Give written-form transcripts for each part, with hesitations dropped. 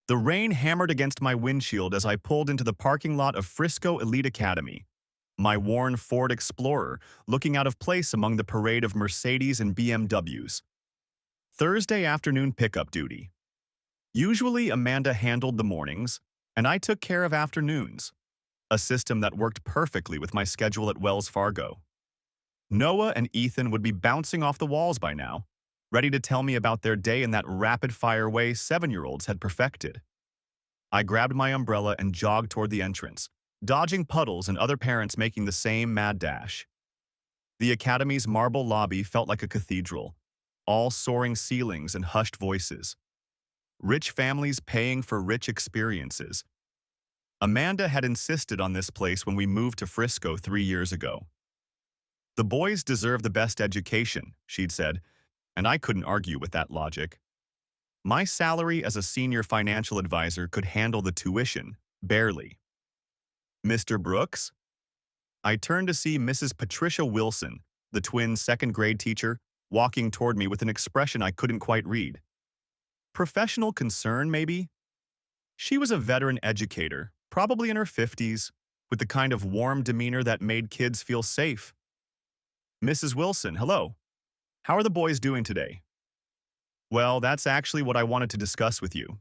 The rain hammered against my windshield as I pulled into the parking lot of Frisco Elite Academy, my worn Ford Explorer looking out of place among the parade of Mercedes and BMWs. Thursday afternoon pickup duty. Usually Amanda handled the mornings, and I took care of afternoons, a system that worked perfectly with my schedule at Wells Fargo. Noah and Ethan would be bouncing off the walls by now, ready to tell me about their day in that rapid-fire way 7-year-olds had perfected. I grabbed my umbrella and jogged toward the entrance, dodging puddles and other parents making the same mad dash. The academy's marble lobby felt like a cathedral, all soaring ceilings and hushed voices. Rich families paying for rich experiences. Amanda had insisted on this place when we moved to Frisco 3 years ago. The boys deserve the best education, she'd said, and I couldn't argue with that logic. My salary as a senior financial advisor could handle the tuition, barely. Mr. Brooks? I turned to see Mrs. Patricia Wilson, the twins' second-grade teacher, walking toward me with an expression I couldn't quite read. Professional concern, maybe? She was a veteran educator, probably in her 50s, with the kind of warm demeanor that made kids feel safe. Mrs. Wilson, hello. How are the boys doing today? Well, that's actually what I wanted to discuss with you.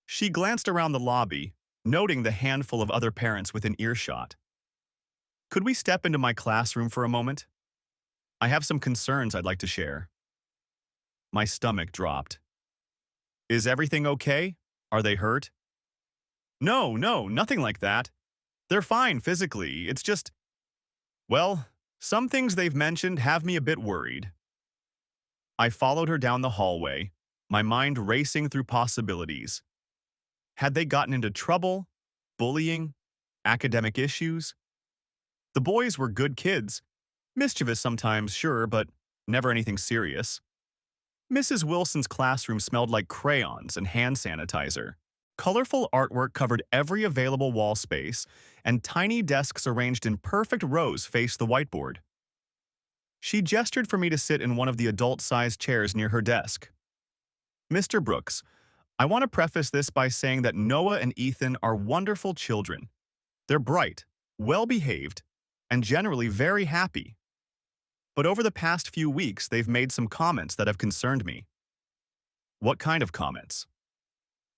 She glanced around the lobby, noting the handful of other parents within earshot. Could we step into my classroom for a moment? I have some concerns I'd like to share. My stomach dropped. Is everything okay? Are they hurt? No, nothing like that. They're fine physically, it's just… Well, some things they've mentioned have me a bit worried. I followed her down the hallway, my mind racing through possibilities. Had they gotten into trouble? Bullying? Academic issues? The boys were good kids. Mischievous sometimes, sure, but never anything serious. Mrs. Wilson's classroom smelled like crayons and hand sanitizer. Colorful artwork covered every available wall space, and tiny desks arranged in perfect rows faced the whiteboard. She gestured for me to sit in one of the adult-sized chairs near her desk. Mr. Brooks, I want to preface this by saying that Noah and Ethan are wonderful children. They're bright, well-behaved, and generally very happy. But over the past few weeks, they've made some comments that have concerned me. What kind of comments?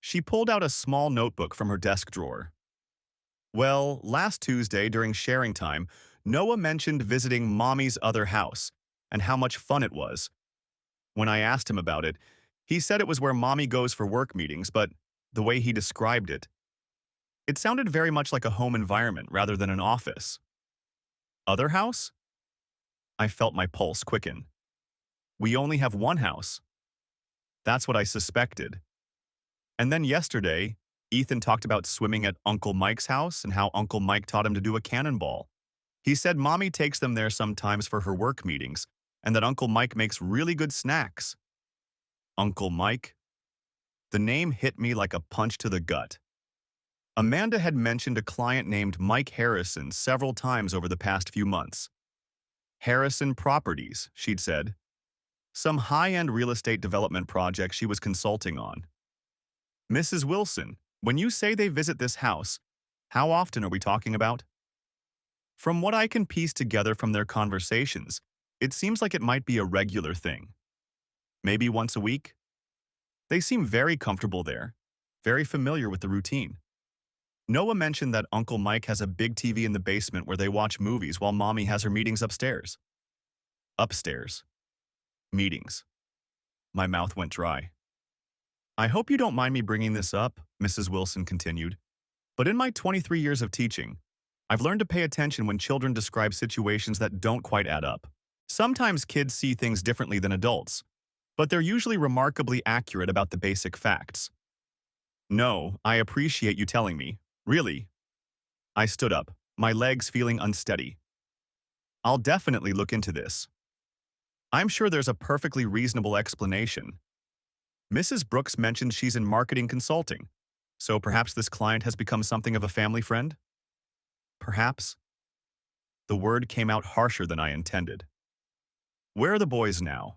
She pulled out a small notebook from her desk drawer. Well, last Tuesday during sharing time, Noah mentioned visiting Mommy's other house and how much fun it was. When I asked him about it, he said it was where Mommy goes for work meetings, but the way he described it, it sounded very much like a home environment rather than an office. Other house? I felt my pulse quicken. We only have one house. That's what I suspected. And then yesterday, Ethan talked about swimming at Uncle Mike's house and how Uncle Mike taught him to do a cannonball. He said Mommy takes them there sometimes for her work meetings, and that Uncle Mike makes really good snacks. Uncle Mike? The name hit me like a punch to the gut. Amanda had mentioned a client named Mike Harrison several times over the past few months. Harrison Properties, she'd said. Some high-end real estate development project she was consulting on. Mrs. Wilson, when you say they visit this house, how often are we talking about? From what I can piece together from their conversations, it seems like it might be a regular thing. Maybe once a week? They seem very comfortable there, very familiar with the routine. Noah mentioned that Uncle Mike has a big TV in the basement where they watch movies while Mommy has her meetings upstairs. Upstairs. Meetings. My mouth went dry. I hope you don't mind me bringing this up, Mrs. Wilson continued, but in my 23 years of teaching, I've learned to pay attention when children describe situations that don't quite add up. Sometimes kids see things differently than adults, but they're usually remarkably accurate about the basic facts. No, I appreciate you telling me. Really? I stood up, my legs feeling unsteady. I'll definitely look into this. I'm sure there's a perfectly reasonable explanation. Mrs. Brooks mentioned she's in marketing consulting, so perhaps this client has become something of a family friend? Perhaps. The word came out harsher than I intended. Where are the boys now?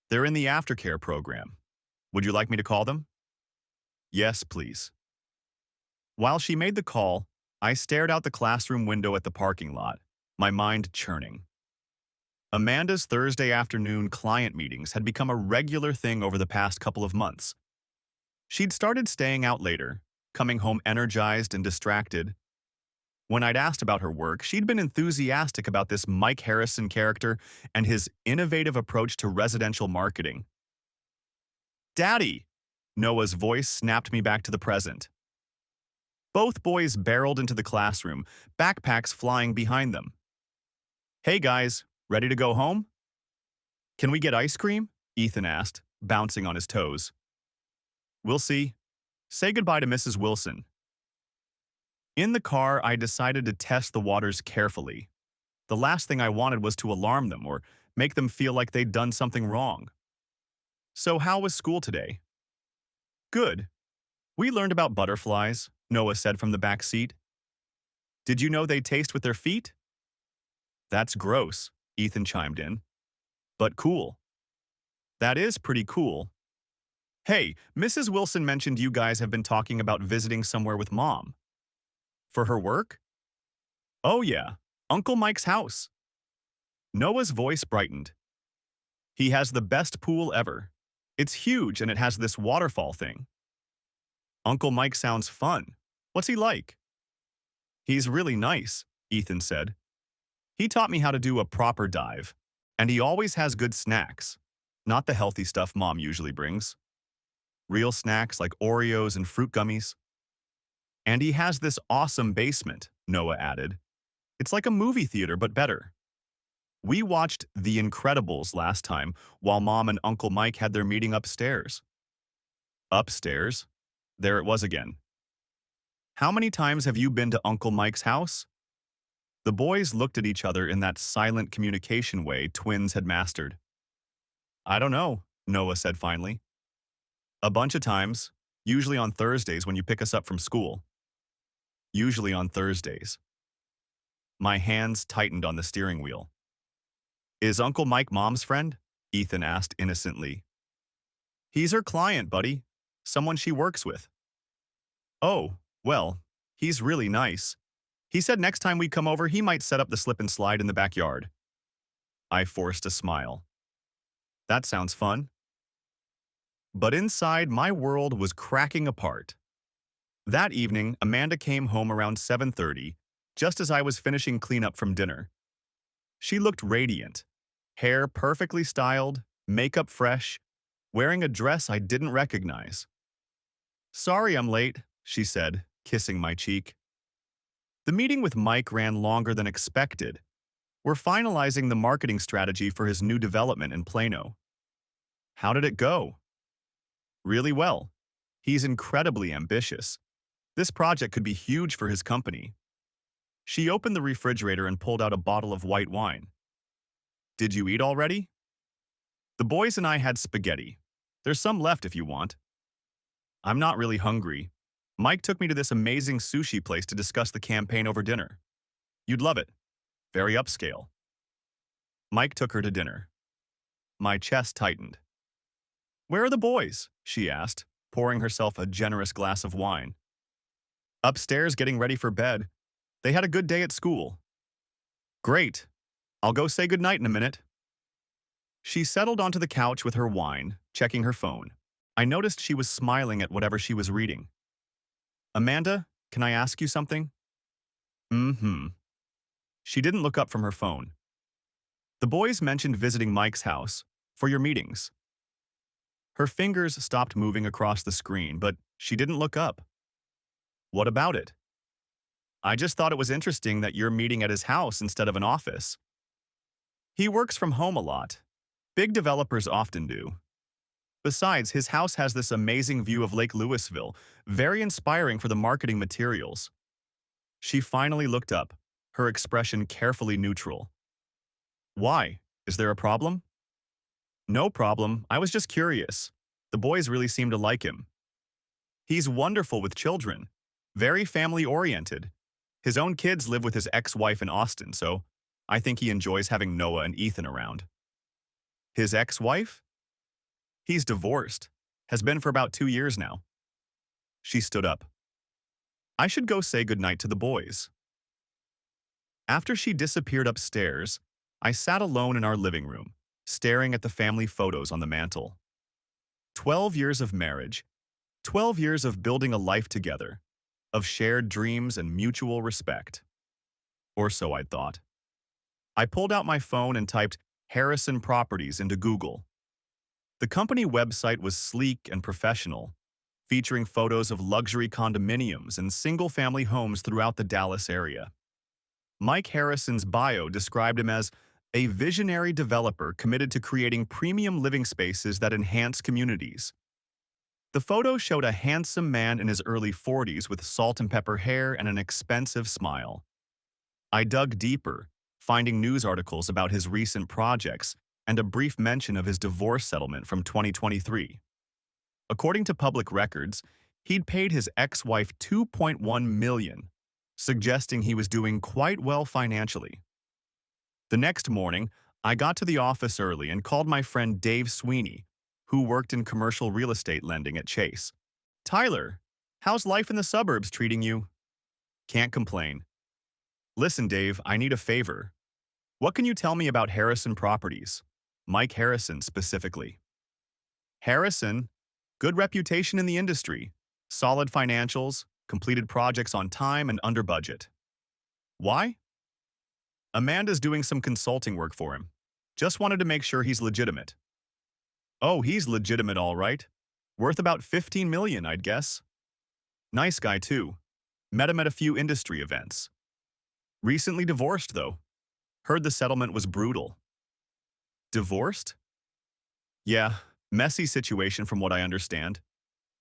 They're in the aftercare program. Would you like me to call them? Yes, please. While she made the call, I stared out the classroom window at the parking lot, my mind churning. Amanda's Thursday afternoon client meetings had become a regular thing over the past couple of months. She'd started staying out later, coming home energized and distracted. When I'd asked about her work, she'd been enthusiastic about this Mike Harrison character and his innovative approach to residential marketing. Daddy! Noah's voice snapped me back to the present. Both boys barreled into the classroom, backpacks flying behind them. Hey guys, ready to go home? Can we get ice cream? Ethan asked, bouncing on his toes. We'll see. Say goodbye to Mrs. Wilson. In the car, I decided to test the waters carefully. The last thing I wanted was to alarm them or make them feel like they'd done something wrong. So how was school today? Good. We learned about butterflies, Noah said from the back seat. Did you know they taste with their feet? That's gross, Ethan chimed in. But cool. That is pretty cool. Hey, Mrs. Wilson mentioned you guys have been talking about visiting somewhere with Mom. For her work? Oh yeah, Uncle Mike's house. Noah's voice brightened. He has the best pool ever. It's huge and it has this waterfall thing. Uncle Mike sounds fun. What's he like? He's really nice, Ethan said. He taught me how to do a proper dive, and he always has good snacks, not the healthy stuff Mom usually brings. Real snacks like Oreos and fruit gummies. And he has this awesome basement, Noah added. It's like a movie theater, but better. We watched The Incredibles last time while Mom and Uncle Mike had their meeting upstairs. Upstairs? There it was again. How many times have you been to Uncle Mike's house? The boys looked at each other in that silent communication way twins had mastered. I don't know, Noah said finally. A bunch of times, usually on Thursdays when you pick us up from school. Usually on Thursdays. My hands tightened on the steering wheel. Is Uncle Mike Mom's friend? Ethan asked innocently. He's her client, buddy. Someone she works with. Oh, well, he's really nice. He said next time we come over, he might set up the slip and slide in the backyard. I forced a smile. That sounds fun. But inside, my world was cracking apart. That evening, Amanda came home around 7:30, just as I was finishing cleanup from dinner. She looked radiant, hair perfectly styled, makeup fresh, wearing a dress I didn't recognize. Sorry I'm late, she said, kissing my cheek. The meeting with Mike ran longer than expected. We're finalizing the marketing strategy for his new development in Plano. How did it go? Really well. He's incredibly ambitious. This project could be huge for his company. She opened the refrigerator and pulled out a bottle of white wine. Did you eat already? The boys and I had spaghetti. There's some left if you want. I'm not really hungry. Mike took me to this amazing sushi place to discuss the campaign over dinner. You'd love it. Very upscale. Mike took her to dinner. My chest tightened. Where are the boys? She asked, pouring herself a generous glass of wine. Upstairs getting ready for bed. They had a good day at school. Great. I'll go say goodnight in a minute. She settled onto the couch with her wine, checking her phone. I noticed she was smiling at whatever she was reading. Amanda, can I ask you something? Mm-hmm. She didn't look up from her phone. The boys mentioned visiting Mike's house for your meetings. Her fingers stopped moving across the screen, but she didn't look up. What about it? I just thought it was interesting that you're meeting at his house instead of an office. He works from home a lot. Big developers often do. Besides, his house has this amazing view of Lake Louisville, very inspiring for the marketing materials. She finally looked up, her expression carefully neutral. Why? Is there a problem? No problem, I was just curious. The boys really seem to like him. He's wonderful with children, very family-oriented. His own kids live with his ex-wife in Austin, so I think he enjoys having Noah and Ethan around. His ex-wife? He's divorced. Has been for about 2 years now. She stood up. I should go say goodnight to the boys. After she disappeared upstairs, I sat alone in our living room, staring at the family photos on the mantel. 12 years of marriage, 12 years of building a life together, of shared dreams and mutual respect. Or so I'd thought. I pulled out my phone and typed Harrison Properties into Google. The company website was sleek and professional, featuring photos of luxury condominiums and single-family homes throughout the Dallas area. Mike Harrison's bio described him as a visionary developer committed to creating premium living spaces that enhance communities. The photo showed a handsome man in his early 40s with salt and pepper hair and an expensive smile. I dug deeper, finding news articles about his recent projects and a brief mention of his divorce settlement from 2023. According to public records, he'd paid his ex-wife $2.1 million, suggesting he was doing quite well financially. The next morning, I got to the office early and called my friend Dave Sweeney, who worked in commercial real estate lending at Chase. Tyler, how's life in the suburbs treating you? Can't complain. Listen, Dave, I need a favor. What can you tell me about Harrison Properties? Mike Harrison specifically. Harrison, good reputation in the industry, solid financials, completed projects on time and under budget. Why? Amanda's doing some consulting work for him. Just wanted to make sure he's legitimate. Oh, he's legitimate all right. Worth about $15 million, I'd guess. Nice guy too. Met him at a few industry events. Recently divorced though. Heard the settlement was brutal. Divorced? Yeah, messy situation from what I understand.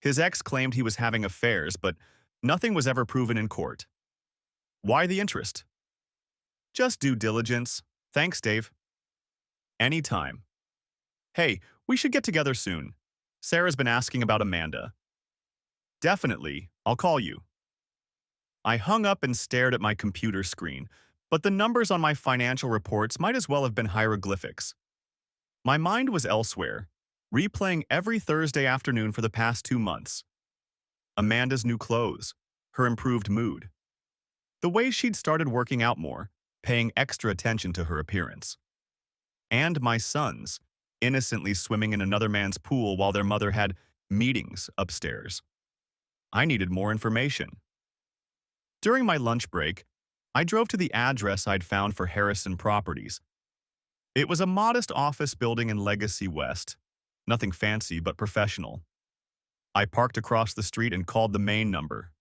His ex claimed he was having affairs, but nothing was ever proven in court. Why the interest? Just due diligence. Thanks, Dave. Anytime. Hey, we should get together soon. Sarah's been asking about Amanda. Definitely. I'll call you. I hung up and stared at my computer screen, but the numbers on my financial reports might as well have been hieroglyphics. My mind was elsewhere, replaying every Thursday afternoon for the past 2 months. Amanda's new clothes, her improved mood. The way she'd started working out more, paying extra attention to her appearance. And my sons, innocently swimming in another man's pool while their mother had meetings upstairs. I needed more information. During my lunch break, I drove to the address I'd found for Harrison Properties. It was a modest office building in Legacy West. Nothing fancy, but professional. I parked across the street and called the main number.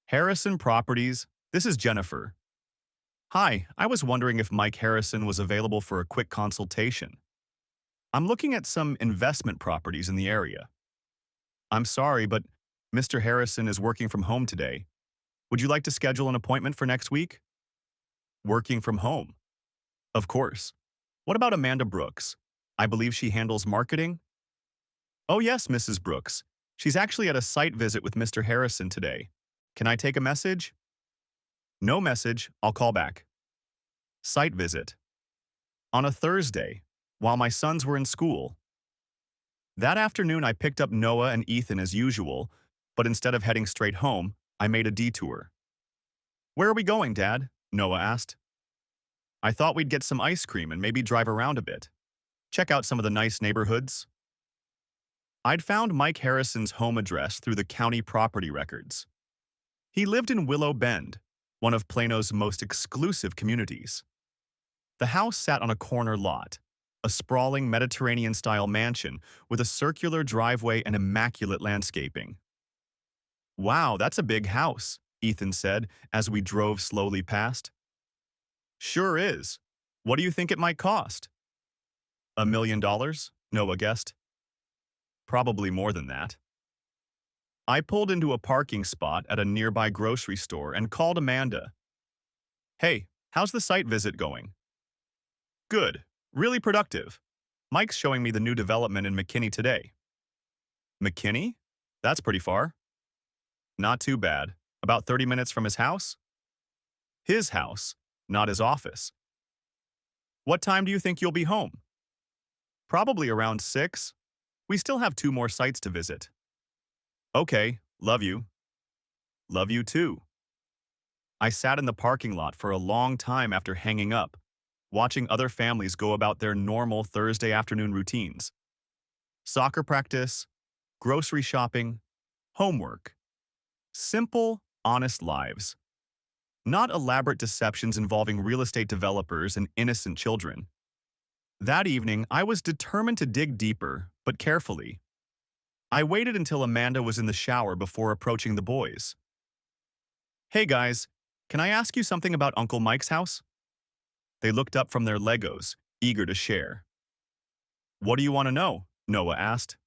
Harrison Properties, this is Jennifer. Hi, I was wondering if Mike Harrison was available for a quick consultation. I'm looking at some investment properties in the area. I'm sorry, but Mr. Harrison is working from home today. Would you like to schedule an appointment for next week? Working from home? Of course. What about Amanda Brooks? I believe she handles marketing? Oh yes, Mrs. Brooks. She's actually at a site visit with Mr. Harrison today. Can I take a message? No message, I'll call back. Site visit. On a Thursday, while my sons were in school. That afternoon I picked up Noah and Ethan as usual, but instead of heading straight home, I made a detour. Where are we going, Dad? Noah asked. I thought we'd get some ice cream and maybe drive around a bit. Check out some of the nice neighborhoods. I'd found Mike Harrison's home address through the county property records. He lived in Willow Bend, one of Plano's most exclusive communities. The house sat on a corner lot, a sprawling Mediterranean-style mansion with a circular driveway and immaculate landscaping. Wow, that's a big house, Ethan said as we drove slowly past. Sure is. What do you think it might cost? $1 million? Noah guessed. Probably more than that. I pulled into a parking spot at a nearby grocery store and called Amanda. Hey, how's the site visit going? Good. Really productive. Mike's showing me the new development in McKinney today. McKinney? That's pretty far. Not too bad. About 30 minutes from his house? His house, not his office. What time do you think you'll be home? Probably around 6. We still have 2 more sites to visit. Okay, Love you. Love you too. I sat in the parking lot for a long time after hanging up, watching other families go about their normal Thursday afternoon routines. Soccer practice, grocery shopping, homework. Simple, honest lives. Not elaborate deceptions involving real estate developers and innocent children. That evening, I was determined to dig deeper, but carefully. I waited until Amanda was in the shower before approaching the boys. Hey guys, can I ask you something about Uncle Mike's house? They looked up from their Legos, eager to share. What do you want to know? Noah asked.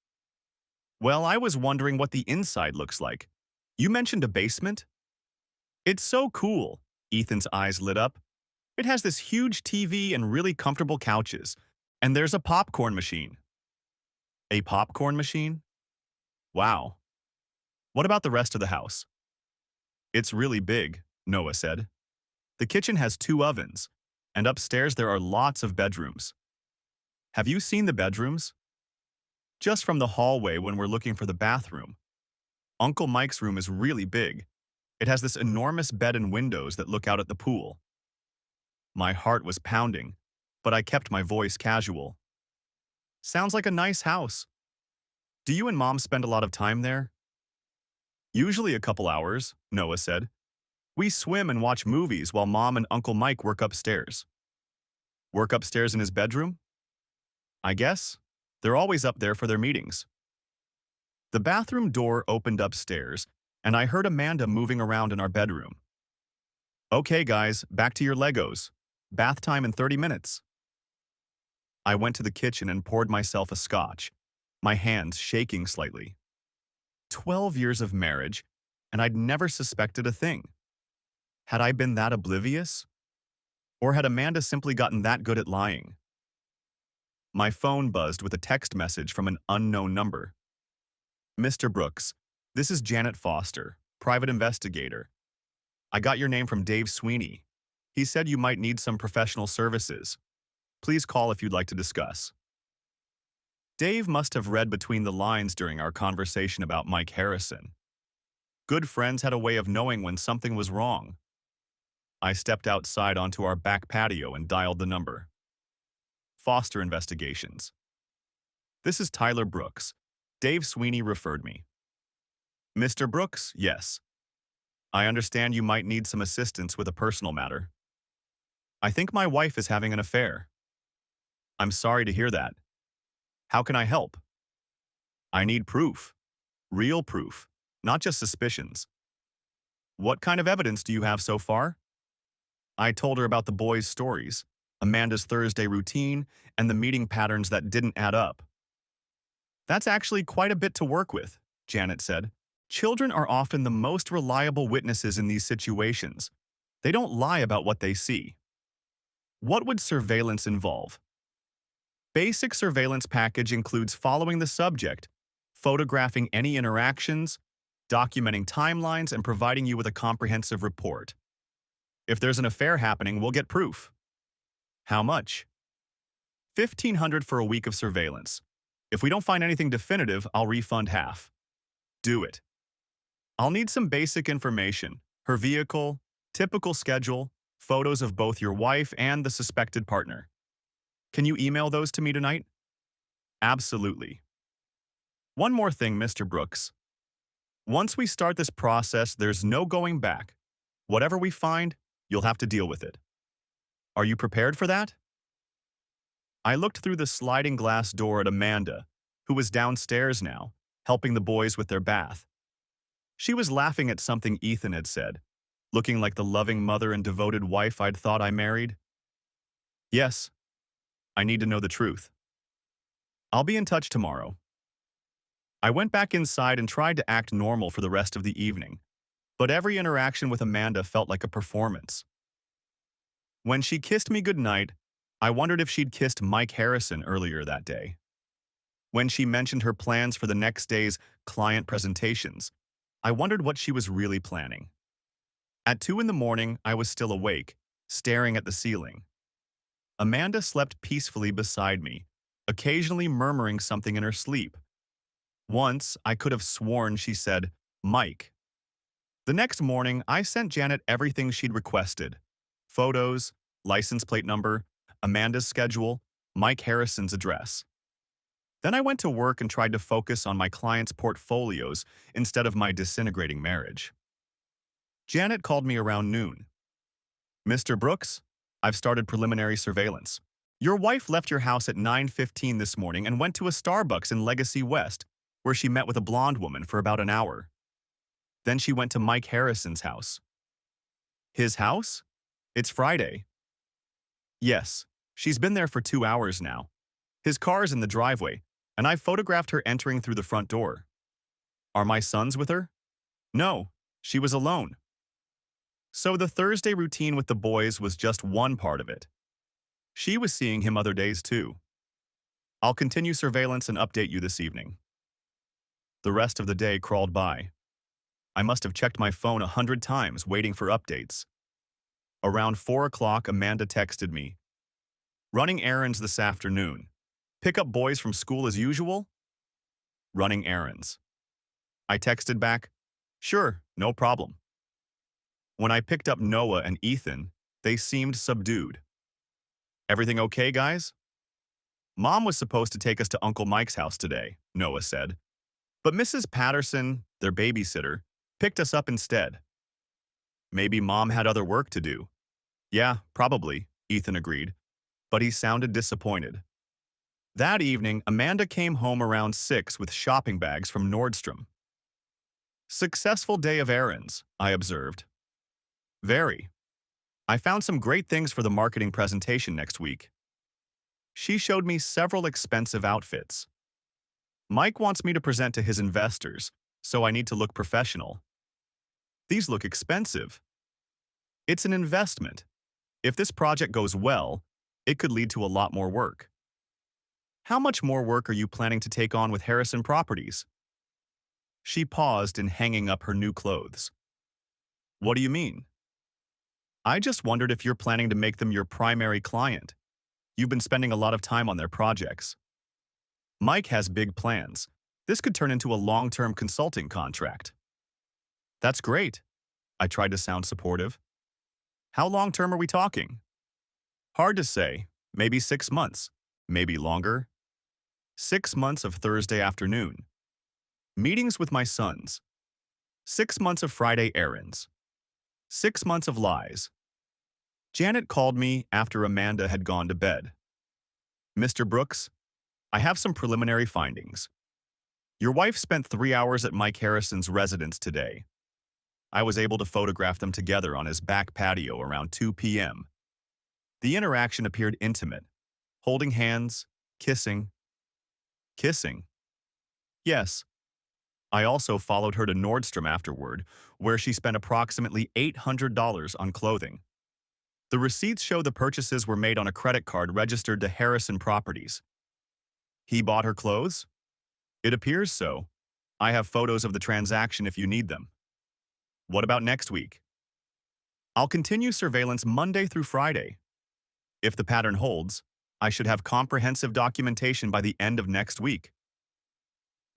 Well, I was wondering what the inside looks like. You mentioned a basement? It's so cool. Ethan's eyes lit up. It has this huge TV and really comfortable couches. And there's a popcorn machine. A popcorn machine? Wow. What about the rest of the house? It's really big, Noah said. The kitchen has 2 ovens, and upstairs there are lots of bedrooms. Have you seen the bedrooms? Just from the hallway when we're looking for the bathroom. Uncle Mike's room is really big. It has this enormous bed and windows that look out at the pool. My heart was pounding, but I kept my voice casual. Sounds like a nice house. Do you and Mom spend a lot of time there? Usually a couple hours, Noah said. We swim and watch movies while Mom and Uncle Mike work upstairs. Work upstairs in his bedroom? I guess. They're always up there for their meetings. The bathroom door opened upstairs, and I heard Amanda moving around in our bedroom. Okay, guys, back to your Legos. Bath time in 30 minutes. I went to the kitchen and poured myself a scotch, my hands shaking slightly. 12 years of marriage, and I'd never suspected a thing. Had I been that oblivious? Or had Amanda simply gotten that good at lying? My phone buzzed with a text message from an unknown number. Mr. Brooks, this is Janet Foster, private investigator. I got your name from Dave Sweeney. He said you might need some professional services. Please call if you'd like to discuss. Dave must have read between the lines during our conversation about Mike Harrison. Good friends had a way of knowing when something was wrong. I stepped outside onto our back patio and dialed the number. Foster Investigations. This is Tyler Brooks. Dave Sweeney referred me. Mr. Brooks, yes. I understand you might need some assistance with a personal matter. I think my wife is having an affair. I'm sorry to hear that. How can I help? I need proof. Real proof, not just suspicions. What kind of evidence do you have so far? I told her about the boys' stories, Amanda's Thursday routine, and the meeting patterns that didn't add up. That's actually quite a bit to work with, Janet said. Children are often the most reliable witnesses in these situations. They don't lie about what they see. What would surveillance involve? Basic surveillance package includes following the subject, photographing any interactions, documenting timelines, and providing you with a comprehensive report. If there's an affair happening, we'll get proof. How much? $1,500 for a week of surveillance. If we don't find anything definitive, I'll refund half. Do it. I'll need some basic information, her vehicle, typical schedule, photos of both your wife and the suspected partner. Can you email those to me tonight? Absolutely. One more thing, Mr. Brooks. Once we start this process, there's no going back. Whatever we find, you'll have to deal with it. Are you prepared for that? I looked through the sliding glass door at Amanda, who was downstairs now, helping the boys with their bath. She was laughing at something Ethan had said, looking like the loving mother and devoted wife I'd thought I married. Yes, I need to know the truth. I'll be in touch tomorrow. I went back inside and tried to act normal for the rest of the evening, but every interaction with Amanda felt like a performance. When she kissed me goodnight, I wondered if she'd kissed Mike Harrison earlier that day. When she mentioned her plans for the next day's client presentations, I wondered what she was really planning. At 2 in the morning, I was still awake, staring at the ceiling. Amanda slept peacefully beside me, occasionally murmuring something in her sleep. Once, I could have sworn she said, Mike. The next morning, I sent Janet everything she'd requested. Photos, license plate number, Amanda's schedule, Mike Harrison's address. Then I went to work and tried to focus on my clients' portfolios instead of my disintegrating marriage. Janet called me around noon. Mr. Brooks, I've started preliminary surveillance. Your wife left your house at 9:15 this morning and went to a Starbucks in Legacy West, where she met with a blonde woman for about an hour. Then she went to Mike Harrison's house. His house? It's Friday. Yes, she's been there for 2 hours now. His car's in the driveway, and I photographed her entering through the front door. Are my sons with her? No, she was alone. So the Thursday routine with the boys was just one part of it. She was seeing him other days too. I'll continue surveillance and update you this evening. The rest of the day crawled by. I must have checked my phone 100 times waiting for updates. Around 4 o'clock, Amanda texted me. Running errands this afternoon. Pick up boys from school as usual? Running errands. I texted back, sure, no problem. When I picked up Noah and Ethan, they seemed subdued. Everything okay, guys? Mom was supposed to take us to Uncle Mike's house today, Noah said. But Mrs. Patterson, their babysitter, picked us up instead. Maybe Mom had other work to do. Yeah, probably, Ethan agreed, but he sounded disappointed. That evening, Amanda came home around 6 with shopping bags from Nordstrom. Successful day of errands, I observed. Very. I found some great things for the marketing presentation next week. She showed me several expensive outfits. Mike wants me to present to his investors, so I need to look professional. These look expensive. It's an investment. If this project goes well, it could lead to a lot more work. How much more work are you planning to take on with Harrison Properties? She paused in hanging up her new clothes. What do you mean? I just wondered if you're planning to make them your primary client. You've been spending a lot of time on their projects. Mike has big plans. This could turn into a long-term consulting contract. That's great. I tried to sound supportive. How long-term are we talking? Hard to say. Maybe 6 months. Maybe longer. 6 months of Thursday afternoon. Meetings with my sons. 6 months of Friday errands. 6 months of lies. Janet called me after Amanda had gone to bed. Mr. Brooks, I have some preliminary findings. Your wife spent 3 hours at Mike Harrison's residence today. I was able to photograph them together on his back patio around 2 p.m. The interaction appeared intimate, holding hands, kissing. Kissing? Yes. I also followed her to Nordstrom afterward, where she spent approximately $800 on clothing. The receipts show the purchases were made on a credit card registered to Harrison Properties. He bought her clothes? It appears so. I have photos of the transaction if you need them. What about next week? I'll continue surveillance Monday through Friday. If the pattern holds, I should have comprehensive documentation by the end of next week.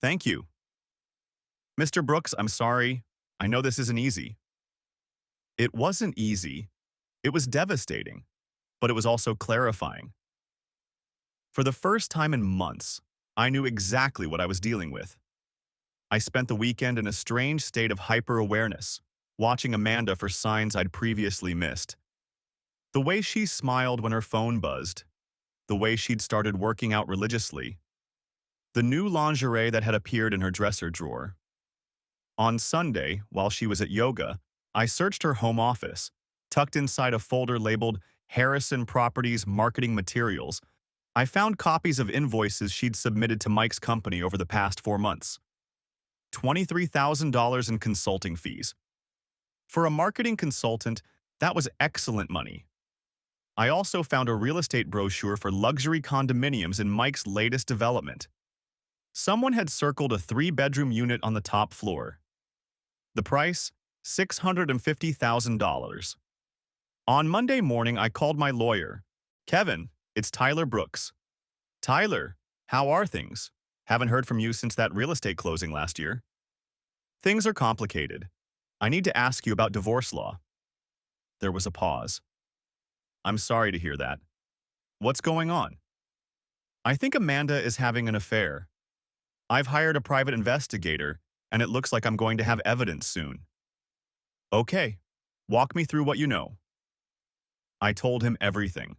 Thank you. Mr. Brooks, I'm sorry. I know this isn't easy. It wasn't easy. It was devastating, but it was also clarifying. For the first time in months, I knew exactly what I was dealing with. I spent the weekend in a strange state of hyper-awareness, watching Amanda for signs I'd previously missed. The way she smiled when her phone buzzed, the way she'd started working out religiously, the new lingerie that had appeared in her dresser drawer. On Sunday, while she was at yoga, I searched her home office, tucked inside a folder labeled Harrison Properties Marketing Materials. I found copies of invoices she'd submitted to Mike's company over the past 4 months. $23,000 in consulting fees. For a marketing consultant, that was excellent money. I also found a real estate brochure for luxury condominiums in Mike's latest development. Someone had circled a 3-bedroom unit on the top floor. The price? $650,000. On Monday morning, I called my lawyer. Kevin, it's Tyler Brooks. Tyler, how are things? Haven't heard from you since that real estate closing last year. Things are complicated. I need to ask you about divorce law. There was a pause. I'm sorry to hear that. What's going on? I think Amanda is having an affair. I've hired a private investigator, and it looks like I'm going to have evidence soon. Okay, walk me through what you know. I told him everything.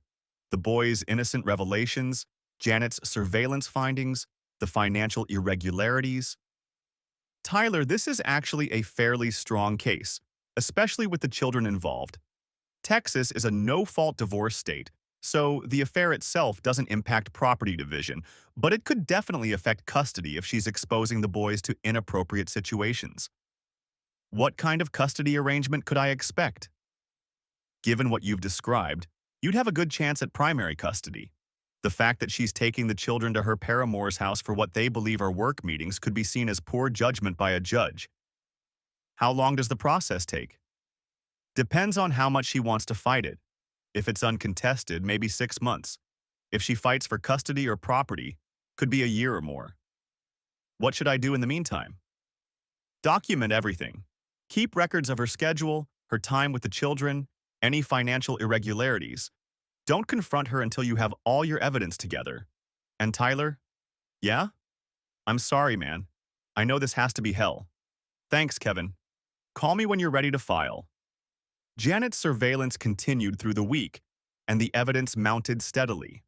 The boy's innocent revelations, Janet's surveillance findings, the financial irregularities. Tyler, this is actually a fairly strong case, especially with the children involved. Texas is a no-fault divorce state, so the affair itself doesn't impact property division, but it could definitely affect custody if she's exposing the boys to inappropriate situations. What kind of custody arrangement could I expect? Given what you've described, you'd have a good chance at primary custody. The fact that she's taking the children to her paramour's house for what they believe are work meetings could be seen as poor judgment by a judge. How long does the process take? Depends on how much she wants to fight it. If it's uncontested, maybe 6 months. If she fights for custody or property, could be a year or more. What should I do in the meantime? Document everything. Keep records of her schedule, her time with the children, any financial irregularities. Don't confront her until you have all your evidence together. And Tyler? Yeah? I'm sorry, man. I know this has to be hell. Thanks, Kevin. Call me when you're ready to file. Janet's surveillance continued through the week, and the evidence mounted steadily.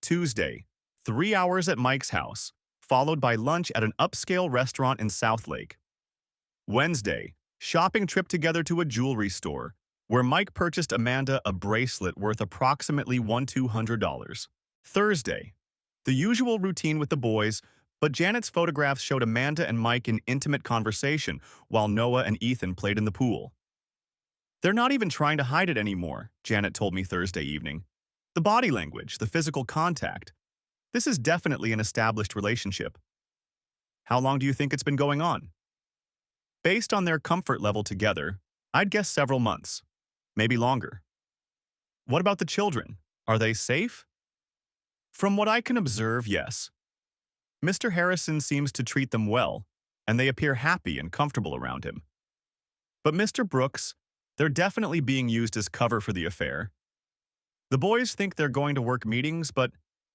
Tuesday, 3 hours at Mike's house, followed by lunch at an upscale restaurant in Southlake. Wednesday, shopping trip together to a jewelry store, where Mike purchased Amanda a bracelet worth approximately $1,200. Thursday, the usual routine with the boys, but Janet's photographs showed Amanda and Mike in intimate conversation while Noah and Ethan played in the pool. They're not even trying to hide it anymore, Janet told me Thursday evening. The body language, the physical contact. This is definitely an established relationship. How long do you think it's been going on? Based on their comfort level together, I'd guess several months, maybe longer. What about the children? Are they safe? From what I can observe, yes. Mr. Harrison seems to treat them well, and they appear happy and comfortable around him. But Mr. Brooks, they're definitely being used as cover for the affair. The boys think they're going to work meetings, but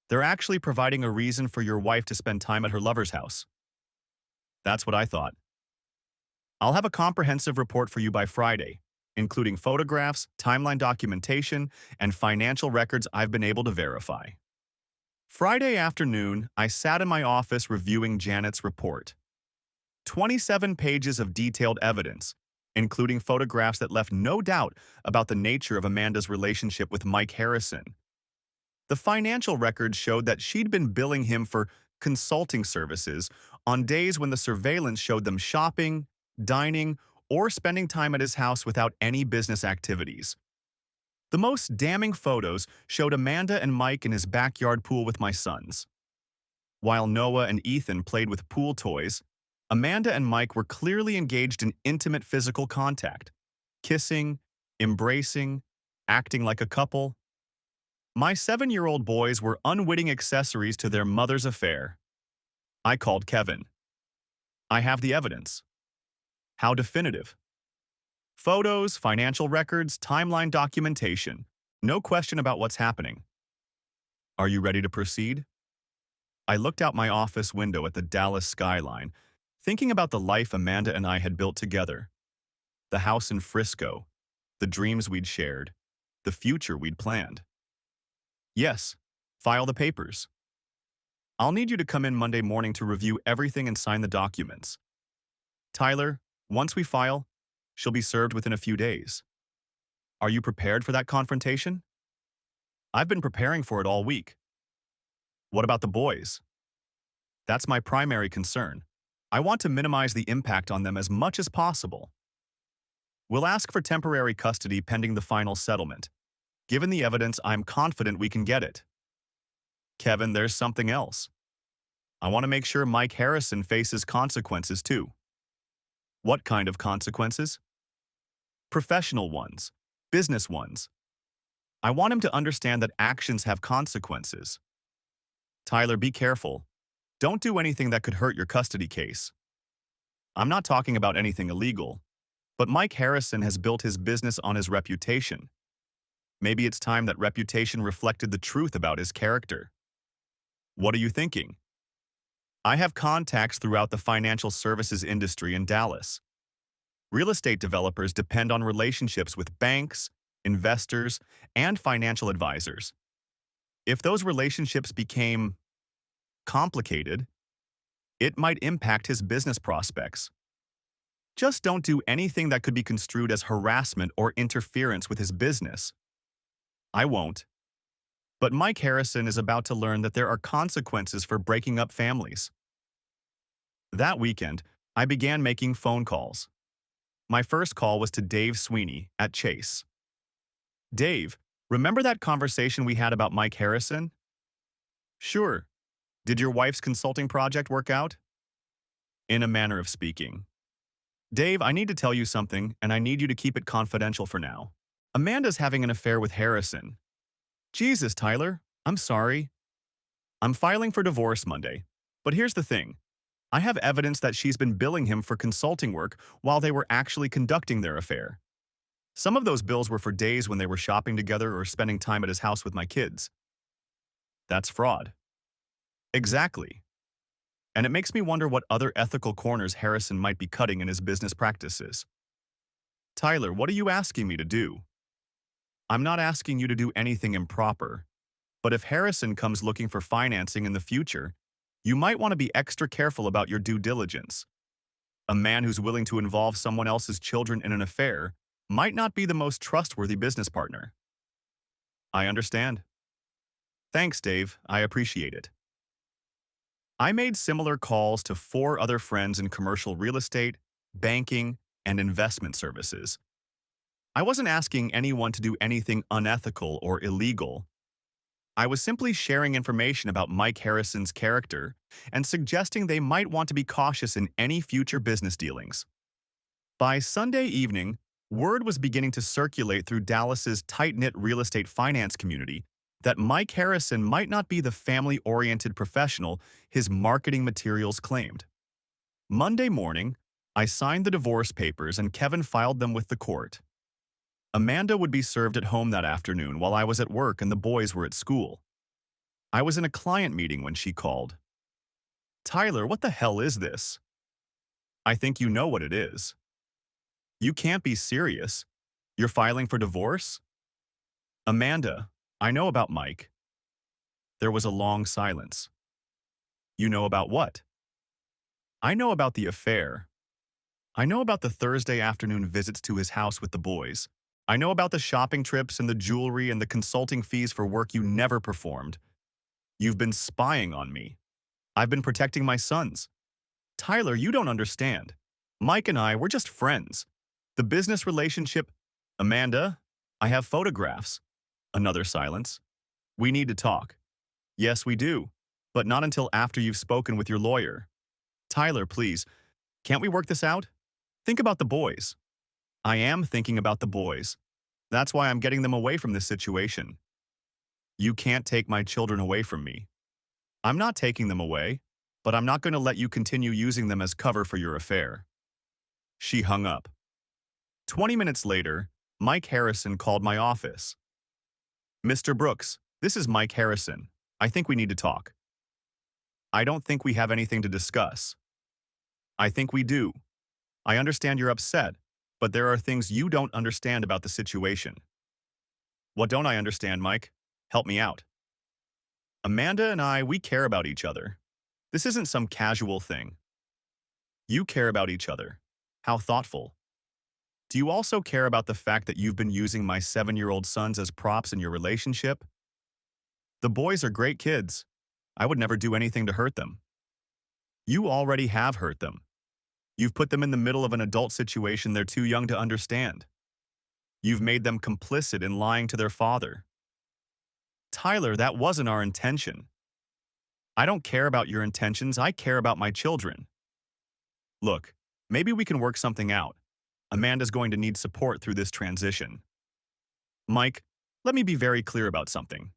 they're actually providing a reason for your wife to spend time at her lover's house. That's what I thought. I'll have a comprehensive report for you by Friday, including photographs, timeline documentation, and financial records I've been able to verify. Friday afternoon, I sat in my office reviewing Janet's report. 27 pages of detailed evidence, including photographs that left no doubt about the nature of Amanda's relationship with Mike Harrison. The financial records showed that she'd been billing him for consulting services on days when the surveillance showed them shopping, dining, or spending time at his house without any business activities. The most damning photos showed Amanda and Mike in his backyard pool with my sons. While Noah and Ethan played with pool toys, Amanda and Mike were clearly engaged in intimate physical contact, kissing, embracing, acting like a couple. My 7-year-old boys were unwitting accessories to their mother's affair. I called Kevin. I have the evidence. How definitive? Photos, financial records, timeline documentation. No question about what's happening. Are you ready to proceed? I looked out my office window at the Dallas skyline, thinking about the life Amanda and I had built together. The house in Frisco, the dreams we'd shared, the future we'd planned. Yes, file the papers. I'll need you to come in Monday morning to review everything and sign the documents. Tyler, once we file, she'll be served within a few days. Are you prepared for that confrontation? I've been preparing for it all week. What about the boys? That's my primary concern. I want to minimize the impact on them as much as possible. We'll ask for temporary custody pending the final settlement. Given the evidence, I'm confident we can get it. Kevin, there's something else. I want to make sure Mike Harrison faces consequences too. What kind of consequences? Professional ones, business ones. I want him to understand that actions have consequences. Tyler, be careful. Don't do anything that could hurt your custody case. I'm not talking about anything illegal, but Mike Harrison has built his business on his reputation. Maybe it's time that reputation reflected the truth about his character. What are you thinking? I have contacts throughout the financial services industry in Dallas. Real estate developers depend on relationships with banks, investors, and financial advisors. If those relationships became complicated, it might impact his business prospects. Just don't do anything that could be construed as harassment or interference with his business. I won't. But Mike Harrison is about to learn that there are consequences for breaking up families. That weekend, I began making phone calls. My first call was to Dave Sweeney at Chase. Dave, remember that conversation we had about Mike Harrison? Sure. Did your wife's consulting project work out? In a manner of speaking. Dave, I need to tell you something, and I need you to keep it confidential for now. Amanda's having an affair with Harrison. Jesus, Tyler, I'm sorry. I'm filing for divorce Monday. But here's the thing. I have evidence that she's been billing him for consulting work while they were actually conducting their affair. Some of those bills were for days when they were shopping together or spending time at his house with my kids. That's fraud. Exactly. And it makes me wonder what other ethical corners Harrison might be cutting in his business practices. Tyler, what are you asking me to do? I'm not asking you to do anything improper, but if Harrison comes looking for financing in the future, you might want to be extra careful about your due diligence. A man who's willing to involve someone else's children in an affair might not be the most trustworthy business partner. I understand. Thanks, Dave. I appreciate it. I made similar calls to 4 other friends in commercial real estate, banking, and investment services. I wasn't asking anyone to do anything unethical or illegal. I was simply sharing information about Mike Harrison's character and suggesting they might want to be cautious in any future business dealings. By Sunday evening, word was beginning to circulate through Dallas's tight-knit real estate finance community that Mike Harrison might not be the family-oriented professional his marketing materials claimed. Monday morning, I signed the divorce papers and Kevin filed them with the court. Amanda would be served at home that afternoon while I was at work and the boys were at school. I was in a client meeting when she called. Tyler, what the hell is this? I think you know what it is. You can't be serious. You're filing for divorce? Amanda, I know about Mike. There was a long silence. You know about what? I know about the affair. I know about the Thursday afternoon visits to his house with the boys. I know about the shopping trips and the jewelry and the consulting fees for work you never performed. You've been spying on me. I've been protecting my sons. Tyler, you don't understand. Mike and I, we're just friends. The business relationship… Amanda, I have photographs. Another silence. We need to talk. Yes, we do, but not until after you've spoken with your lawyer. Tyler, please, can't we work this out? Think about the boys. I am thinking about the boys. That's why I'm getting them away from this situation. You can't take my children away from me. I'm not taking them away, but I'm not going to let you continue using them as cover for your affair. She hung up. 20 minutes later, Mike Harrison called my office. Mr. Brooks, this is Mike Harrison. I think we need to talk. I don't think we have anything to discuss. I think we do. I understand you're upset, but there are things you don't understand about the situation. What don't I understand, Mike? Help me out. Amanda and I, we care about each other. This isn't some casual thing. You care about each other. How thoughtful. Do you also care about the fact that you've been using my 7-year-old sons as props in your relationship? The boys are great kids. I would never do anything to hurt them. You already have hurt them. You've put them in the middle of an adult situation they're too young to understand. You've made them complicit in lying to their father. Tyler, that wasn't our intention. I don't care about your intentions, I care about my children. Look, maybe we can work something out. Amanda's going to need support through this transition. Mike, let me be very clear about something.